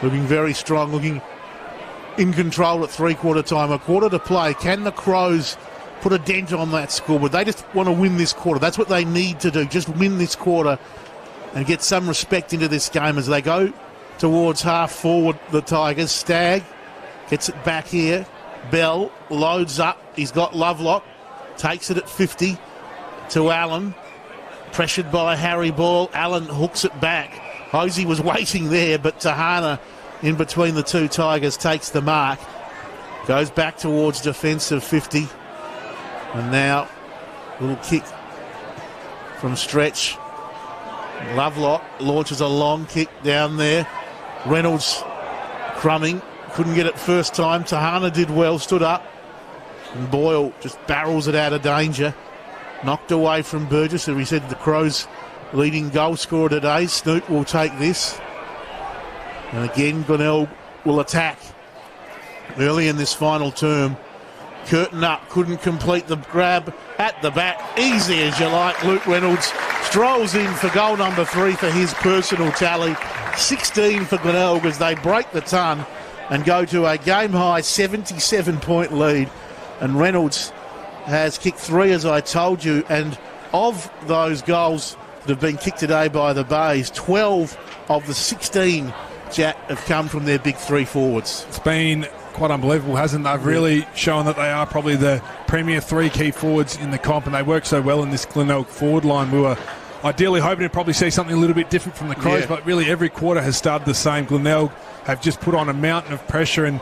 Looking very strong, looking in control at three-quarter time. A quarter to play. Can the Crows put a dent on that scoreboard? They just want to win this quarter. That's what they need to do. Just win this quarter and get some respect into this game as they go towards half forward, the Tigers. Stagg gets it back here. Bell loads up. He's got Lovelock. Takes it at 50 to Allen. Pressured by Harry Ball. Allen hooks it back. Hosey was waiting there, but Tahana in between the two Tigers takes the mark. Goes back towards defensive 50. And now a little kick from Stretch. Lovelock launches a long kick down there. Reynolds crumbing. Couldn't get it first time. Tahana did well, stood up. And Boyle just barrels it out of danger. Knocked away from Burgess, who we said the Crows' leading goal scorer today. Snoot will take this. And again, Glenelg will attack early in this final term. Curtain up, couldn't complete the grab at the back. Easy as you like. Luke Reynolds strolls in for goal number 3 for his personal tally. 16 for Glenelg as they break the ton and go to a game-high 77-point lead. And Reynolds has kicked 3, as I told you, and of those goals that have been kicked today by the Bays, 12 of the 16, Jack, have come from their big 3 forwards. It's been quite unbelievable, hasn't it? They've really shown that they are probably the premier 3 key forwards in the comp, and they work so well in this Glenelg forward line. We were ideally hoping to probably see something a little bit different from the Crows, but really every quarter has started the same. Glenelg have just put on a mountain of pressure, and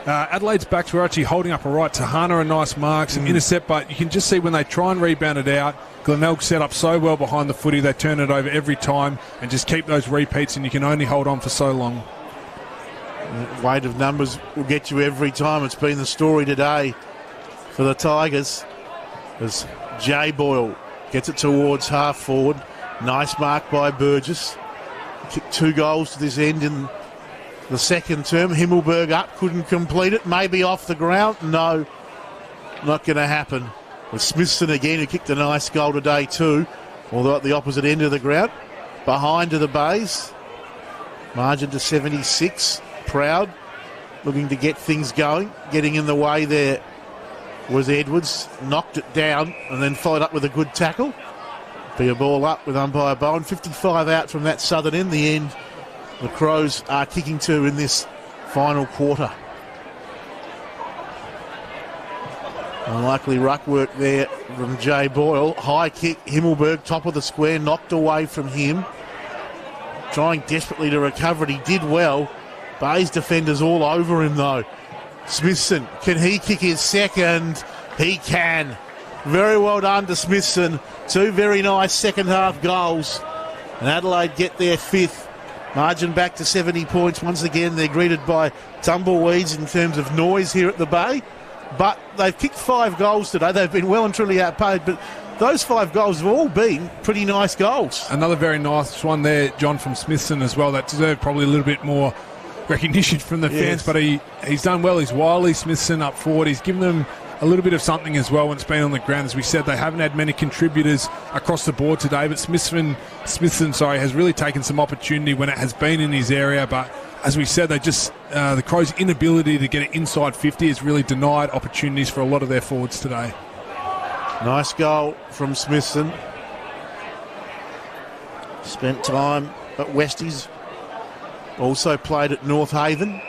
Adelaide's backs were actually holding up all right. Tahana a nice mark, some intercept, but you can just see when they try and rebound it out, Glenelg set up so well behind the footy, they turn it over every time and just keep those repeats, and you can only hold on for so long. The weight of numbers will get you every time. It's been the story today for the Tigers as Jay Boyle gets it towards half forward. Nice mark by Burgess. Kicked 2 goals to this end in the second term. Himmelberg up, couldn't complete it. Maybe off the ground. No, not going to happen. With Smithson again, who kicked a nice goal today too, although at the opposite end of the ground. Behind to the Bays. Margin to 76. Proud, looking to get things going. Getting in the way there was Edwards. Knocked it down and then followed up with a good tackle. Be a ball up with umpire Bowen. 55 out from that southern end. The end the Crows are kicking to in this final quarter. Unlikely ruck work there from Jay Boyle. High kick, Himmelberg, top of the square, knocked away from him. Trying desperately to recover it. He did well. Bay's defenders all over him though. Smithson, can he kick his second? He can. Very well done to Smithson. 2 very nice second half goals And Adelaide get their 5th. Margin back to 70 points. Once again, they're greeted by tumbleweeds in terms of noise here at the Bay. But they've kicked 5 goals today. They've been well and truly outpaid. But those 5 goals have all been pretty nice goals. Another very nice one there, John, from Smithson as well. That deserved probably a little bit more recognition from the fans. But he's done well. He's wily, Smithson, up forward. He's given them a little bit of something as well when it's been on the ground. As we said, they haven't had many contributors across the board today, but Smithson has really taken some opportunity when it has been in his area. But as we said, the Crows' inability to get it inside 50 has really denied opportunities for a lot of their forwards today. Nice goal from Smithson. Spent time at Westies. Also played at North Haven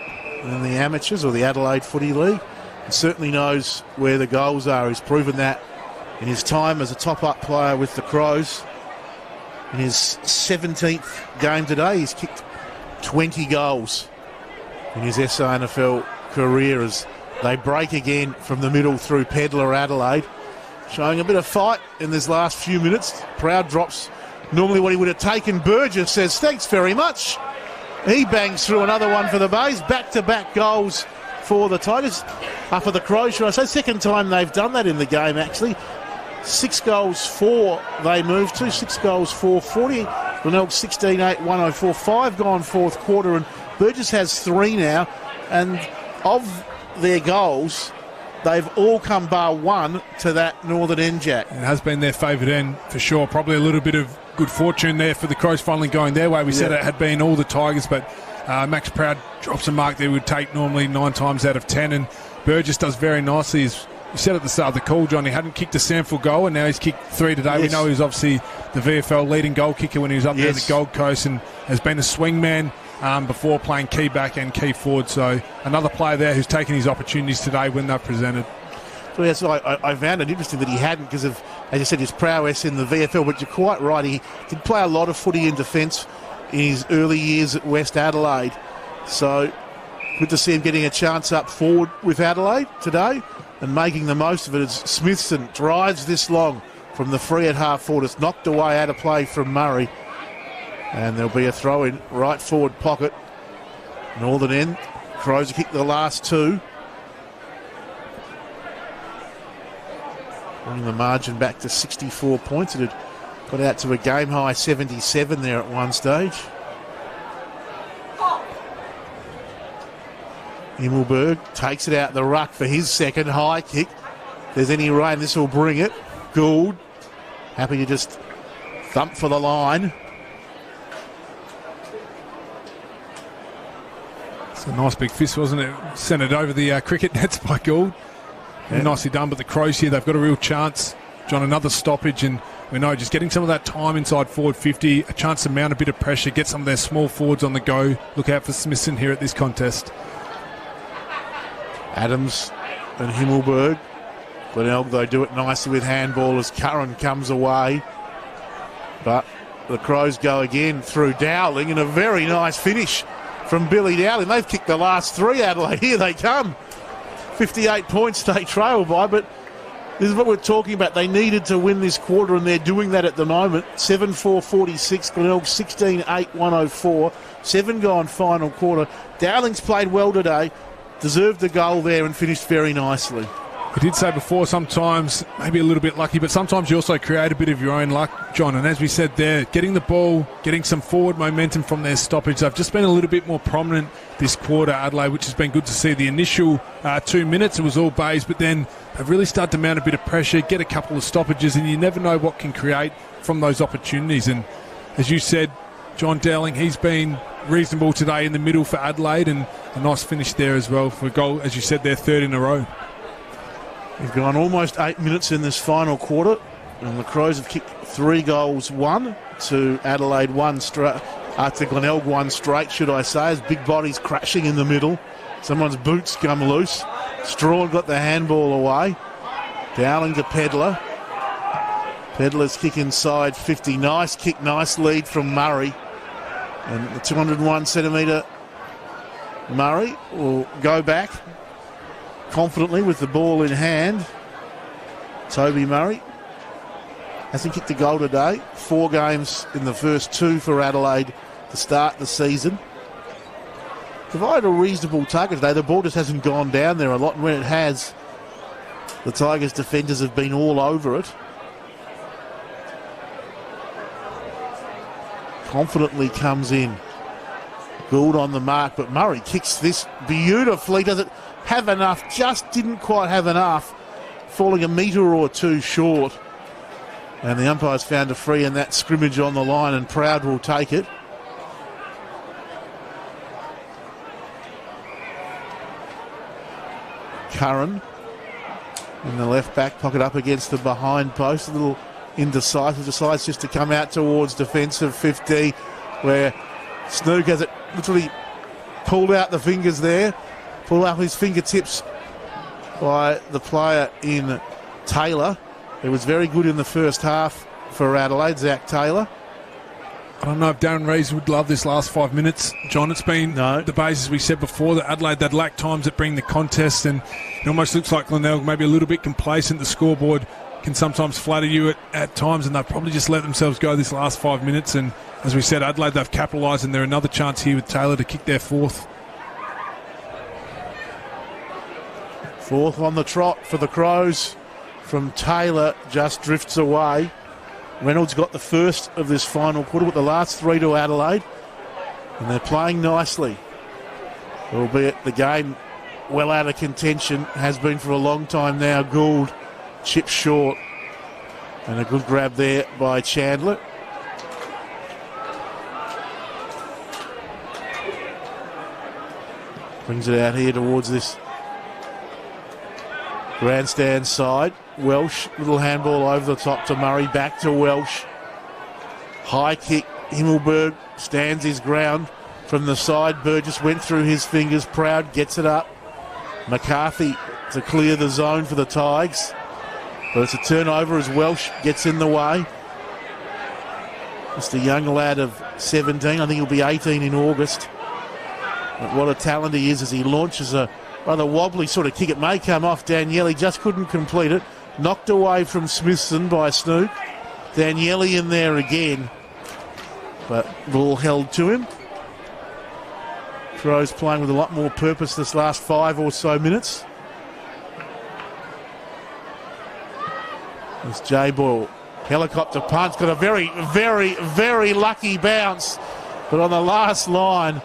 in the amateurs or the Adelaide Footy League. He certainly knows where the goals are. He's proven that in his time as a top-up player with the Crows. In his 17th game today, he's kicked 20 goals in his SANFL career as they break again from the middle through Pedler Adelaide. Showing a bit of fight in this last few minutes. Proud drops normally what he would have taken. Burgess says, thanks very much. He bangs through another one for the Bays. Back-to-back goals for the Tigers. For the Crows, should I say. Second time they've done that in the game, actually. 6 goals, 4 they moved to. 6 goals, 4, 40. Glenelg 16-8, 104. 5 gone fourth quarter, and Burgess has 3 now. And of their goals, they've all come bar 1 to that northern end, Jack. It has been their favourite end for sure. Probably a little bit of good fortune there for the Crows finally going their way. We said it had been all the Tigers, but Max Proud drops a mark they would take normally 9 times out of 10, and Burgess does very nicely. As you said at the start of the call, John, he hadn't kicked a SANFL goal, and now he's kicked 3 today. We know he was obviously the VFL leading goal kicker when he was up there at the Gold Coast, and has been a swingman before playing key back and key forward. So another player there who's taken his opportunities today when they're presented. So yes, I found it interesting that he hadn't because of, as you said, his prowess in the VFL, but you're quite right. He did play a lot of footy in defence in his early years at West Adelaide. So good to see him getting a chance up forward with Adelaide today and making the most of it as Smithson drives this long from the free at half forward. It's knocked away out of play from Murray. And there'll be a throw in right forward pocket. Northern end. Crows have kicked the last 2. Bringing the margin back to 64 points. It had got out to a game high 77 there at one stage. Himmelberg takes it out the ruck for his second high kick. If there's any rain, this will bring it. Gould happy to just thump for the line. It's a nice big fist, wasn't it? Sent it over the cricket nets by Gould. Nicely done, but the Crows here, they've got a real chance. John, another stoppage, and we know just getting some of that time inside forward 50, a chance to mount a bit of pressure, get some of their small forwards on the go. Look out for Smithson here at this contest. Adams and Himmelberg. Glenelg, they do it nicely with handball as Curran comes away. But the Crows go again through Dowling, and a very nice finish from Billy Dowling. They've kicked the last 3, Adelaide. Here they come. 58 points they trail by, but this is what we're talking about. They needed to win this quarter, and they're doing that at the moment. 7-4-46, Glenelg 16-8, 104. 7 gone final quarter. Dowling's played well today, deserved the goal there and finished very nicely. We did say before, sometimes maybe a little bit lucky, but sometimes you also create a bit of your own luck, John. And as we said there, getting the ball, getting some forward momentum from their stoppage. They've just been a little bit more prominent this quarter, Adelaide, which has been good to see. The initial 2 minutes, it was all Bays, but then they've really started to mount a bit of pressure, get a couple of stoppages, and you never know what can create from those opportunities. And as you said, John Dowling, he's been reasonable today in the middle for Adelaide, and a nice finish there as well for a goal, as you said, their 3rd in a row. We've gone almost 8 minutes in this final quarter, and the Crows have kicked 3 goals, 1 to Adelaide, 1 straight, to Glenelg, 1 straight, should I say, as big bodies crashing in the middle. Someone's boots come loose. Strawn got the handball away. Dowling to Pedler. Pedler's kick inside 50. Nice kick, nice lead from Murray. And the 201 centimetre Murray will go back confidently with the ball in hand. Toby Murray Hasn't kicked a goal today. 4 games in the first 2 for Adelaide to start the season. Provided a reasonable target today. The ball just hasn't gone down there a lot, and when it has, the Tigers defenders have been all over it. Confidently comes in. Gould on the mark, but Murray kicks this beautifully. Does it have enough? Just didn't quite have enough. Falling a metre or 2 short. And the umpire's found a free in that scrimmage on the line, and Proud will take it. Curran in the left back pocket up against the behind post. A little indecisive, decides just to come out towards defensive 50, where Snook has it literally pulled out the fingers there, pulled out his fingertips by the player in Taylor. It was very good in the first half for Adelaide, Zach Taylor. I don't know if Darren Reeves would love this last 5 minutes, John. It's been the basis we said before that Adelaide, they'd lack times that bring the contest, and it almost looks like Glenelg maybe a little bit complacent. The scoreboard can sometimes flatter you at times, and they've probably just let themselves go this last 5 minutes. And as we said, Adelaide, they've capitalised, and they're another chance here with Taylor to kick their 4th. 4th on the trot for the Crows from Taylor, just drifts away. Reynolds got the first of this final quarter with the last 3 to Adelaide, and they're playing nicely. Albeit the game well out of contention, has been for a long time now. Gould chips short, and a good grab there by Chandler. Brings it out here towards this grandstand side. Welsh, little handball over the top to Murray, back to Welsh. High kick, Himmelberg stands his ground from the side. Burgess went through his fingers. Proud gets it up. McCarthy to clear the zone for the Tigers. But it's a turnover as Welsh gets in the way. Just a young lad of 17. I think he'll be 18 in August. But what a talent he is as he launches a rather wobbly sort of kick. It may come off Daniele, just couldn't complete it. Knocked away from Smithson by Snook. Daniele in there again, but ball held to him. Crows playing with a lot more purpose this last 5 or so minutes. It's Jay Boyle. Helicopter punch, got a very, very, very lucky bounce, but on the last line,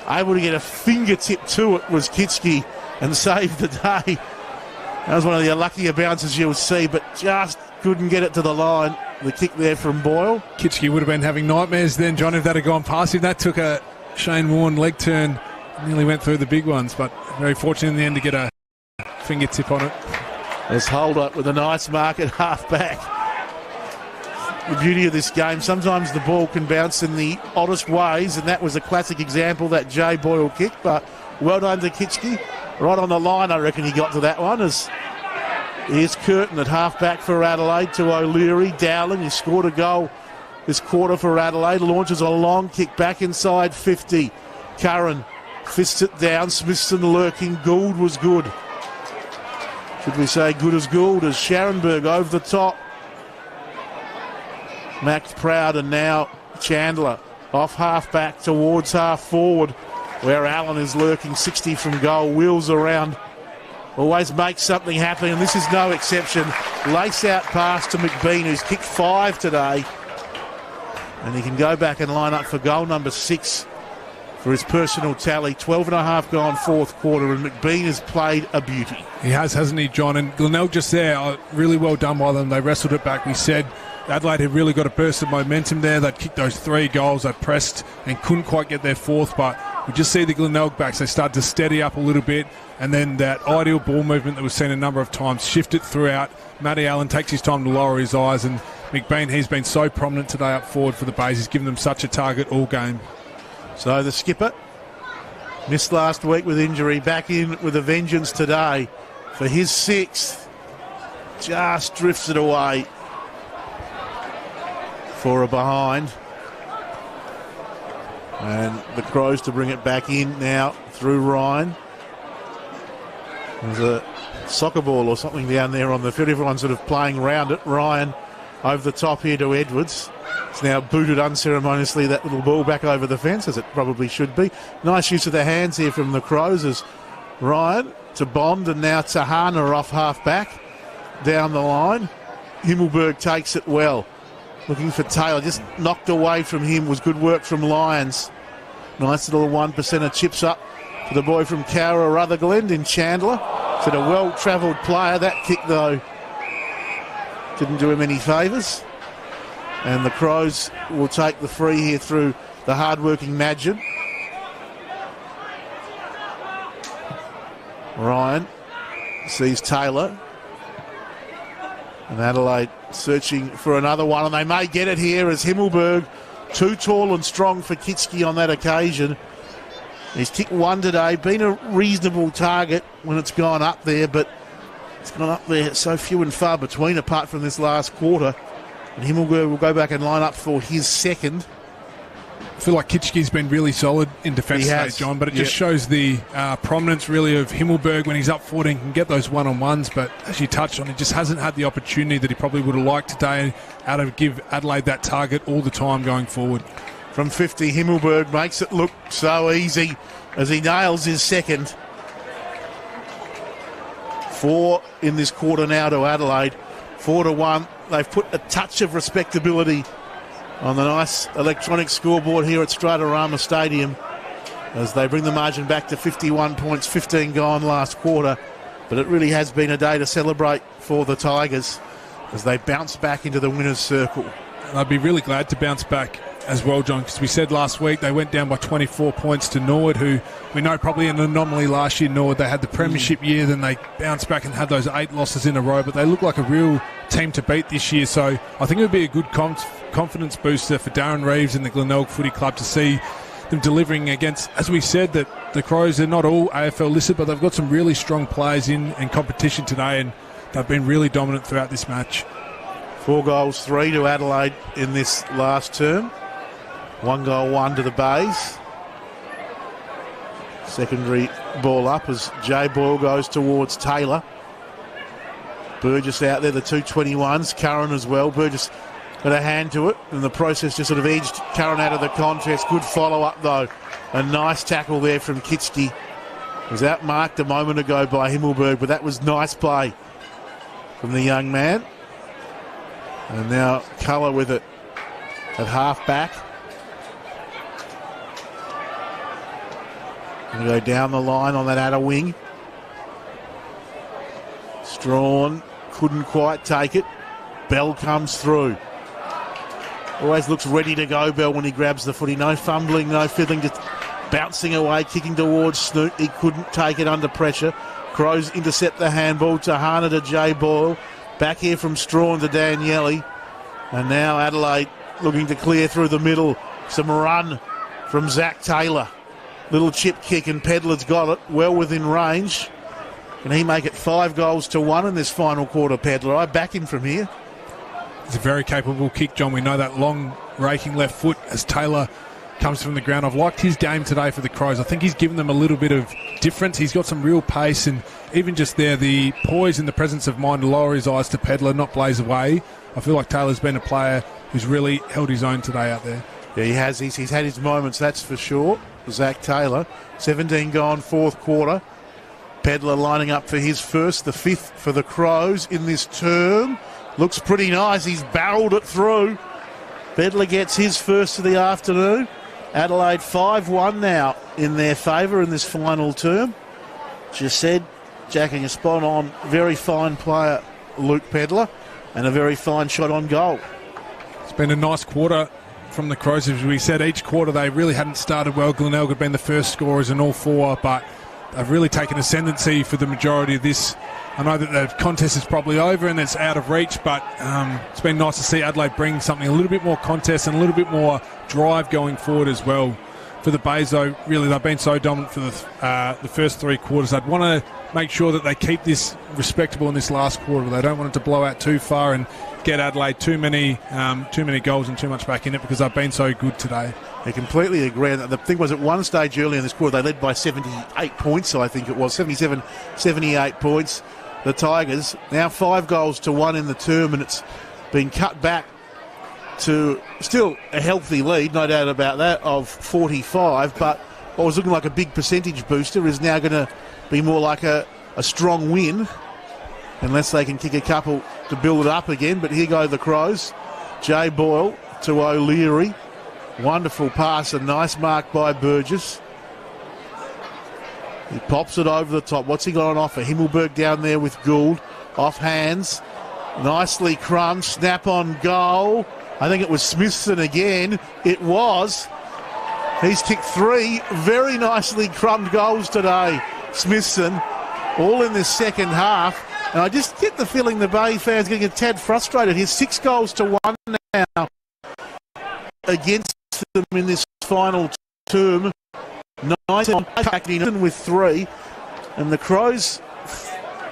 able to get a fingertip to it was Kitski and save the day. That was one of the luckier bounces you'll see, but just couldn't get it to the line. The kick there from Boyle. Kitski would have been having nightmares then, John, if that had gone past him. That took a Shane Warne leg turn, nearly went through the big ones, but very fortunate in the end to get a fingertip on it. There's hold up with a nice mark at half back. The beauty of this game, sometimes the ball can bounce in the oddest ways, and that was a classic example, that Jay Boyle kick, but well done to Kitski. Right on the line, I reckon he got to that one. As here's Curtin at half-back for Adelaide to O'Leary. Dowling, he scored a goal this quarter for Adelaide. Launches a long kick back inside 50. Curran fists it down. Smithson lurking. Gould was good. Should we say good as Gould, as Scharenberg over the top. Max Proud, and now Chandler off half-back towards half-forward, where Allen is lurking. 60 from goal, wheels around, always makes something happen, and this is no exception. Lace out pass to McBean, who's kicked 5 today, and he can go back and line up for goal number 6 for his personal tally. 12.5 gone 4th quarter, and McBean has played a beauty. He has, hasn't he, John? And Glenelg just there, really well done by them. They wrestled it back. We said Adelaide had really got a burst of momentum there. They'd kicked those 3 goals. They pressed and couldn't quite get their 4th, but we just see the Glenelg backs. They start to steady up a little bit, and then that ideal ball movement that we've seen a number of times, shift it throughout. Matty Allen takes his time to lower his eyes, and McBean, he's been so prominent today up forward for the Bays. He's given them such a target all game. So the skipper missed last week with injury, back in with a vengeance today for his 6th. Just drifts it away for a behind. And the Crows to bring it back in now through Ryan. There's a soccer ball or something down there on the field. Everyone's sort of playing around it. Ryan over the top here to Edwards. It's now booted unceremoniously, that little ball back over the fence, as it probably should be. Nice use of the hands here from the Crows as Ryan to Bond, and now Tahana off half-back down the line. Himmelberg takes it well. Looking for Taylor, just knocked away from him. Was good work from Lyons. Nice little 1%er chips up to the boy from Cowra, Rutherglen in Chandler. Said a well-travelled player. That kick, though, didn't do him any favours. And the Crows will take the free here through the hard-working Madgen. Ryan sees Taylor. And Adelaide searching for another one, and they may get it here as Himmelberg, too tall and strong for Kitski on that occasion. He's kicked one today, been a reasonable target when it's gone up there, but it's gone up there so few and far between apart from this last quarter. And Himmelberg will go back and line up for his second. I feel like Kitschke's been really solid in defence today, John, but it just shows the prominence really of Himmelberg when he's up 14, can get those one-on-ones, but as you touched on, he just hasn't had the opportunity that he probably would have liked today out of give Adelaide that target all the time going forward. From 50, Himmelberg makes it look so easy as he nails his second. 4 in this quarter now to Adelaide, 4-1. They've put a touch of respectability on the nice electronic scoreboard here at Stratarama Stadium as they bring the margin back to 51 points, 15 gone last quarter. But it really has been a day to celebrate for the Tigers as they bounce back into the winner's circle. I'd be really glad to bounce back as well, John, because we said last week they went down by 24 points to Norwood, who we know probably an anomaly last year. Norwood, they had the premiership year, then they bounced back and had those 8 losses in a row, but they look like a real team to beat this year. So I think it would be a good confidence booster for Darren Reeves and the Glenelg Footy Club to see them delivering against, as we said, that the Crows, they're not all AFL listed, but they've got some really strong players in competition today, and they've been really dominant throughout this match. 4 goals, 3 to Adelaide in this last term. 1 goal, 1 to the Bays. Secondary ball up as Jay Boyle goes towards Taylor. Burgess out there, the 221s. Curran as well. Burgess got a hand to it, and the process just sort of edged Curran out of the contest. Good follow-up, though. A nice tackle there from Kitski. Was outmarked a moment ago by Himmelberg, but that was nice play from the young man. And now Colour with it at half-back. Going to go down the line on that outer wing. Strawn couldn't quite take it. Bell comes through. Always looks ready to go, Bell, when he grabs the footy. No fumbling, no fiddling, just bouncing away, kicking towards Snoot. He couldn't take it under pressure. Crows intercept the handball. Tahana to Jay Boyle. Back here from Strawn to Daniele. And now Adelaide looking to clear through the middle. Some run from Zach Taylor. Little chip kick, and Pedler's got it well within range. Can he make it 5 goals to 1 in this final quarter, Pedler? I back him from here. It's a very capable kick, John. We know that long raking left foot as Taylor comes from the ground. I've liked his game today for the Crows. I think he's given them a little bit of difference. He's got some real pace, and even just there, the poise and the presence of mind to lower his eyes to Pedler, not blaze away. I feel like Taylor's been a player who's really held his own today out there. Yeah, he has. He's had his moments, that's for sure. Zach Taylor, 17 gone, 4th quarter. Pedler lining up for his first, the 5th for the Crows in this term. Looks pretty nice. He's barreled it through. Pedler gets his first of the afternoon. Adelaide 5-1 now in their favour in this final term. Just said, jacking a spot on, very fine player, Luke Pedler, and a very fine shot on goal. It's been a nice quarter from the Crows. As we said, each quarter they really hadn't started well. Glenelg had been the first scorers in all 4, but they've really taken ascendancy for the majority of this. I know that the contest is probably over and it's out of reach, but it's been nice to see Adelaide bring something a little bit more contest and a little bit more drive going forward as well. For the Bays, though, really they've been so dominant for the first 3 quarters. I'd want to make sure that they keep this respectable in this last quarter. They don't want it to blow out too far and get Adelaide too many goals and too much back in it, because they've been so good today. I completely agree. The thing was, at one stage earlier in this quarter, they led by 78 points, I think it was, 77, 78 points. The Tigers, now 5 goals to 1 in the term, and it's been cut back to still a healthy lead, no doubt about that, of 45, but what was looking like a big percentage booster is now going to be more like a strong win, unless they can kick a couple to build it up again. But here go the Crows. Jay Boyle to O'Leary. Wonderful pass, a nice mark by Burgess. He pops it over the top. What's he got on offer? Himmelberg down there with Gould. Off hands. Nicely crumbed. Snap on goal. I think it was Smithson again. It was. He's kicked 3 very nicely crumbed goals today. Smithson, all in this second half. And I just get the feeling the Bay fans getting a tad frustrated. He's 6 goals to 1 now against them in this final term. Nice attacking with 3. And the Crows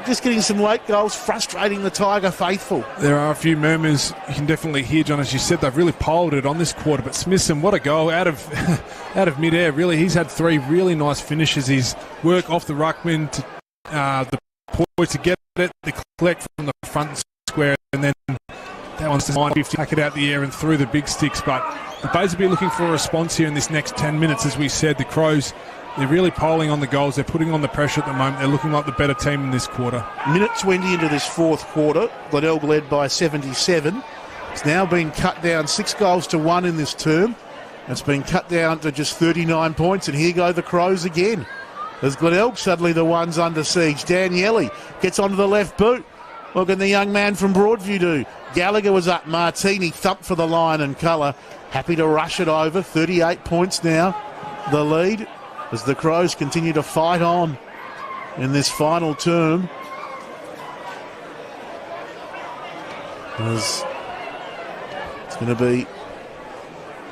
just getting some late goals, frustrating the Tiger faithful. There are a few murmurs you can definitely hear, John, as you said. They've really poled it on this quarter. But Smithson, what a goal out of mid-air, really. He's had 3 really nice finishes. His work off the ruckman to the poise to get it, the collect from the front square, and then that one's designed to pack it out the air and through the big sticks. But the Bays will be looking for a response here in this next 10 minutes. As we said, the Crows, they're really polling on the goals. They're putting on the pressure at the moment. They're looking like the better team in this quarter. Minute 20 into this fourth quarter. Glenelg led by 77. It's now been cut down 6 goals to 1 in this term. It's been cut down to just 39 points. And here go the Crows again. As Glenelg suddenly the ones under siege. Daniele gets onto the left boot. What can the young man from Broadview do? Gallagher was up. Martini thumped for the line and colour. Happy to rush it over. 38 points now. The lead as the Crows continue to fight on in this final term. As it's going to be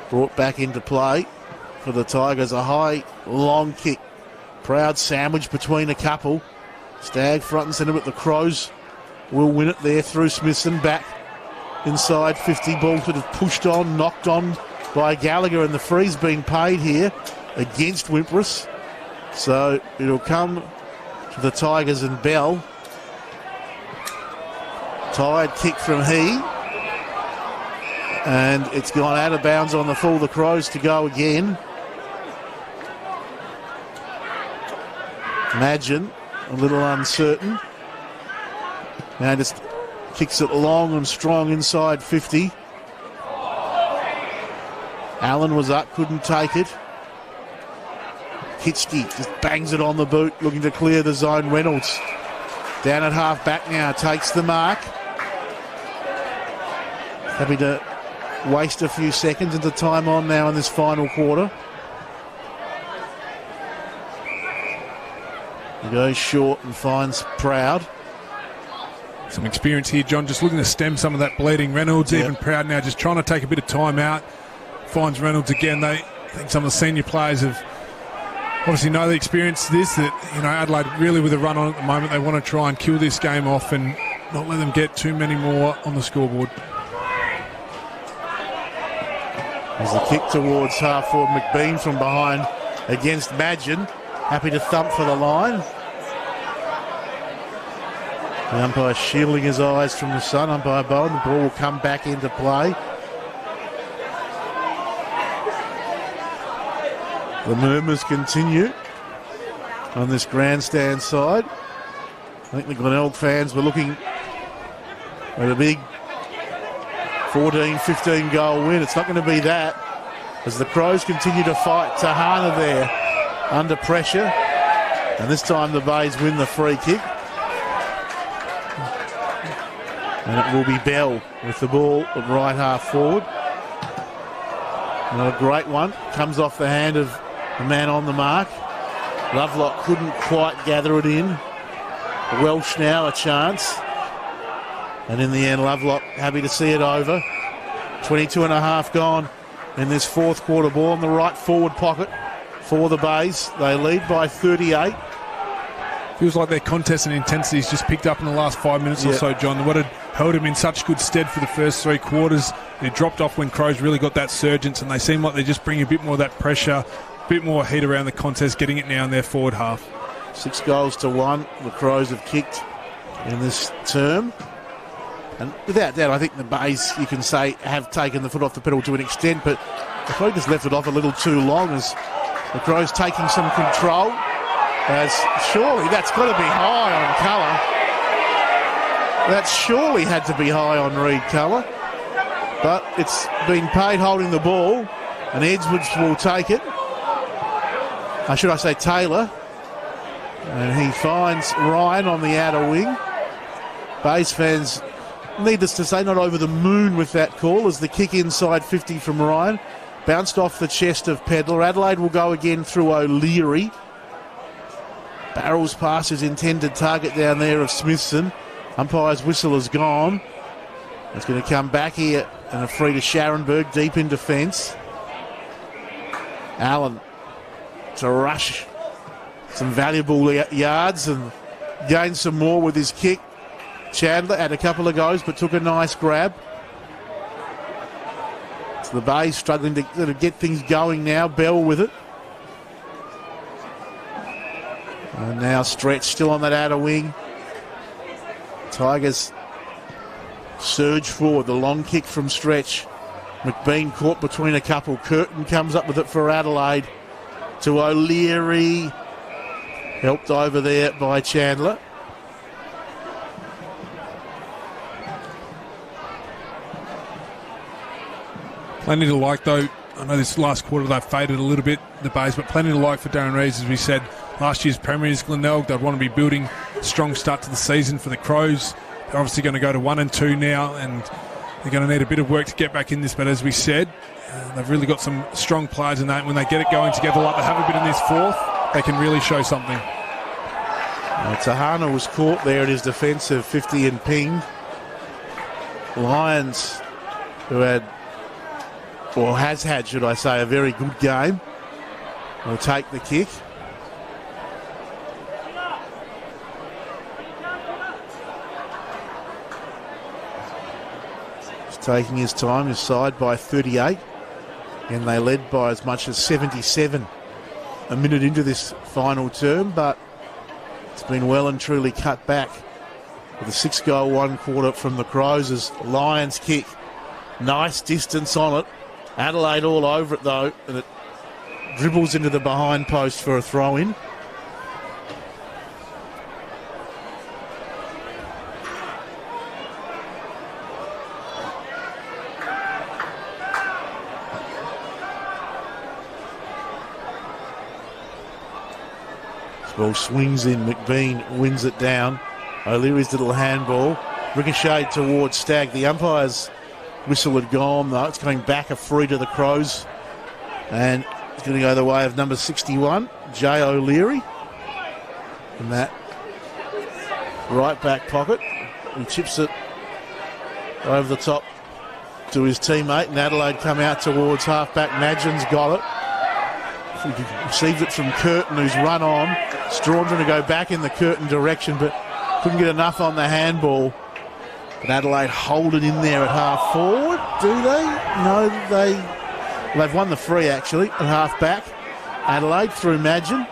brought back into play for the Tigers. A high, long kick. Proud sandwich between a couple. Stagg front and centre, but the Crows will win it there through Smithson. Back inside 50. Ball sort of pushed on, knocked on by Gallagher, and the free's been paid here against Wimpress. So it'll come to the Tigers and Bell. Tired kick from He. And it's gone out of bounds on the full. The Crows to go again. Madgen, a little uncertain. Now just kicks it long and strong inside 50. Allen was up, couldn't take it. Kitschke just bangs it on the boot, looking to clear the zone. Reynolds down at half back now, takes the mark. Happy to waste a few seconds into time on now in this final quarter. He goes short and finds Proud. Some experience here, John, just looking to stem some of that bleeding. Reynolds, even Proud now, just trying to take a bit of time out. Finds Reynolds again. I think some of the senior players have obviously know the experience of this, that, you know, Adelaide really with a run on at the moment, they want to try and kill this game off and not let them get too many more on the scoreboard. There's a kick towards half forward. McBean from behind against Madgen. Happy to thump for the line. The umpire shielding his eyes from the sun. Umpire Bowen. The ball will come back into play. The murmurs continue on this grandstand side. I think the Glenelg fans were looking at a big 14, 15 goal win. It's not going to be that as the Crows continue to fight. Tahana there under pressure. And this time the Bays win the free kick. And it will be Bell with the ball at right half forward. Another great one. Comes off the hand of the man on the mark. Lovelock couldn't quite gather it in. Welsh now a chance. And in the end, Lovelock happy to see it over. 22 and a half gone in this fourth quarter. Ball in the right forward pocket for the Bays. They lead by 38. Feels like their contest and intensity has just picked up in the last 5 minutes or so, John. What had held him in such good stead for the first 3 quarters. It dropped off when Crows really got that surgence, and they seem like they're just bringing a bit more of that pressure, a bit more heat around the contest, getting it now in their forward half. 6 goals to 1 the Crows have kicked in this term. And without doubt, I think the Bays, you can say, have taken the foot off the pedal to an extent, but the Crows just left it off a little too long as the Crows taking some control. As surely that's got to be high on colour. That surely had to be high on Reed colour. But it's been paid holding the ball, and Edwards will take it. Should I say Taylor? And he finds Ryan on the outer wing. Bays fans, needless to say, not over the moon with that call as the kick inside 50 from Ryan. Bounced off the chest of Pedler. Adelaide will go again through O'Leary. Barrels past his intended target down there of Smithson. Umpire's whistle is gone. It's going to come back here and a free to Scharenberg deep in defence. Allen to rush some valuable yards and gain some more with his kick. Chandler had a couple of goes but took a nice grab. So the Bays struggling to get things going now. Bell with it. And now Stretch still on that outer wing. Tigers surge forward. The long kick from Stretch. McBean caught between a couple. Curtin comes up with it for Adelaide. To O'Leary. Helped over there by Chandler. Plenty to like, though. I know this last quarter they faded a little bit, the Bays, but plenty to like for Darren Reeves, as we said. Last year's premiers, Glenelg, they'd want to be building a strong start to the season for the Crows. They're obviously going to go to 1-2 now, and they're going to need a bit of work to get back in this. But as we said, they've really got some strong players in that. When they get it going together like they have a bit in this fourth, they can really show something. Tahana was caught there at his defensive 50 and pinged. Lions, who has had, should I say, a very good game, will take the kick. He's taking his time, his side by 38, and they led by as much as 77 a minute into this final term, but it's been well and truly cut back with a 6-goal 1 quarter from the Crows as Lions kick. Nice distance on it. Adelaide all over it though, and it dribbles into the behind post for a throw-in. Ball swings in, McBean wins it down. O'Leary's little handball. Ricocheted towards Stagg. The umpire's whistle had gone though. It's coming back, a free to the Crows. And it's going to go the way of number 61, Jay O'Leary. In that right back pocket. He chips it over the top to his teammate. And Adelaide come out towards half-back. Madgen's got it. Receives it from Curtin, who's run on. Strawn trying to go back in the Curtin direction, but couldn't get enough on the handball. But Adelaide hold it in there at half forward, do they? No, they've won the free actually at half back. Adelaide through Madgen.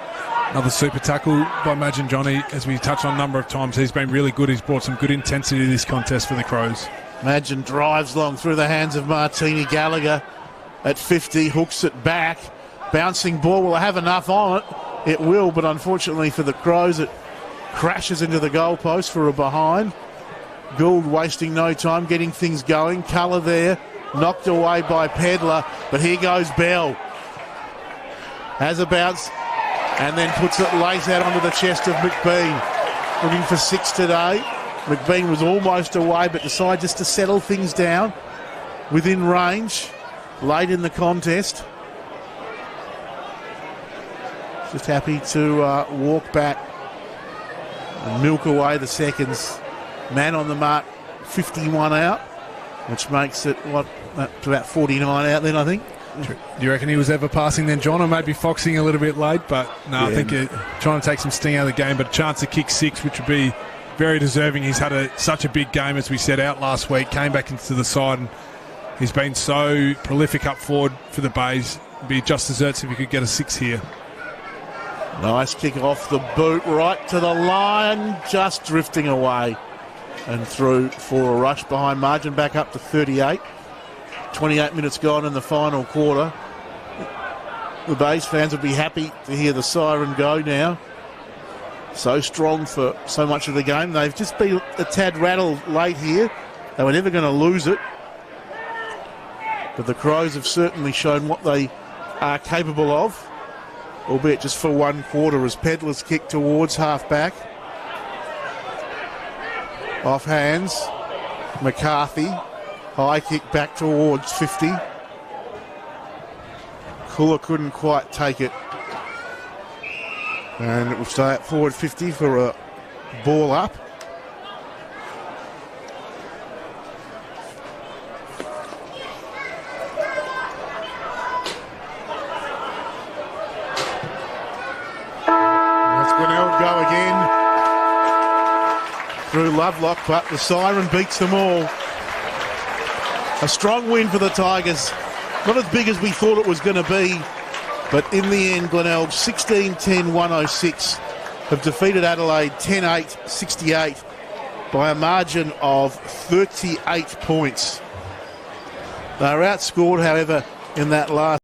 Another super tackle by Madgen, Johnny. As we touched on a number of times, he's been really good. He's brought some good intensity to this contest for the Crows. Madgen drives long through the hands of Martini. Gallagher at 50, hooks it back. Bouncing ball, will have enough on it? It will, but unfortunately for the Crows, it crashes into the goalpost for a behind. Gould wasting no time, getting things going. Colour there, knocked away by Pedler, but here goes Bell. Has a bounce, and then puts it, lays out onto the chest of McBean. Looking for 6 today. McBean was almost away, but decided just to settle things down within range late in the contest. Just happy to walk back and milk away the seconds. Man on the mark, 51 out, which makes it, about 49 out then, I think. Do you reckon he was ever passing then, John, or maybe foxing a little bit late? But no, yeah. I think trying to take some sting out of the game, but a chance to kick 6, which would be very deserving. He's had such a big game, as we said, out last week, came back into the side, and he's been so prolific up forward for the Bays. It'd be just desserts if he could get a 6 here. Nice kick off the boot, right to the line, just drifting away. and through for a rush behind margin, back up to 38. 28 minutes gone in the final quarter. The Bays fans would be happy to hear the siren go now. So strong for so much of the game. They've just been a tad rattled late here. They were never going to lose it. But the Crows have certainly shown what they are capable of, albeit just for one quarter, as Pedlar's kick towards half-back. Off hands. McCarthy. High kick back towards 50. Cooler couldn't quite take it. And it will stay at forward 50 for a ball up. That's Glenelg go again through Lovelock, but the siren beats them all. A strong win for the Tigers. Not as big as we thought it was going to be, but in the end, Glenelg 16-10-106 have defeated Adelaide 10-8-68 by a margin of 38 points. They were outscored, however, in that last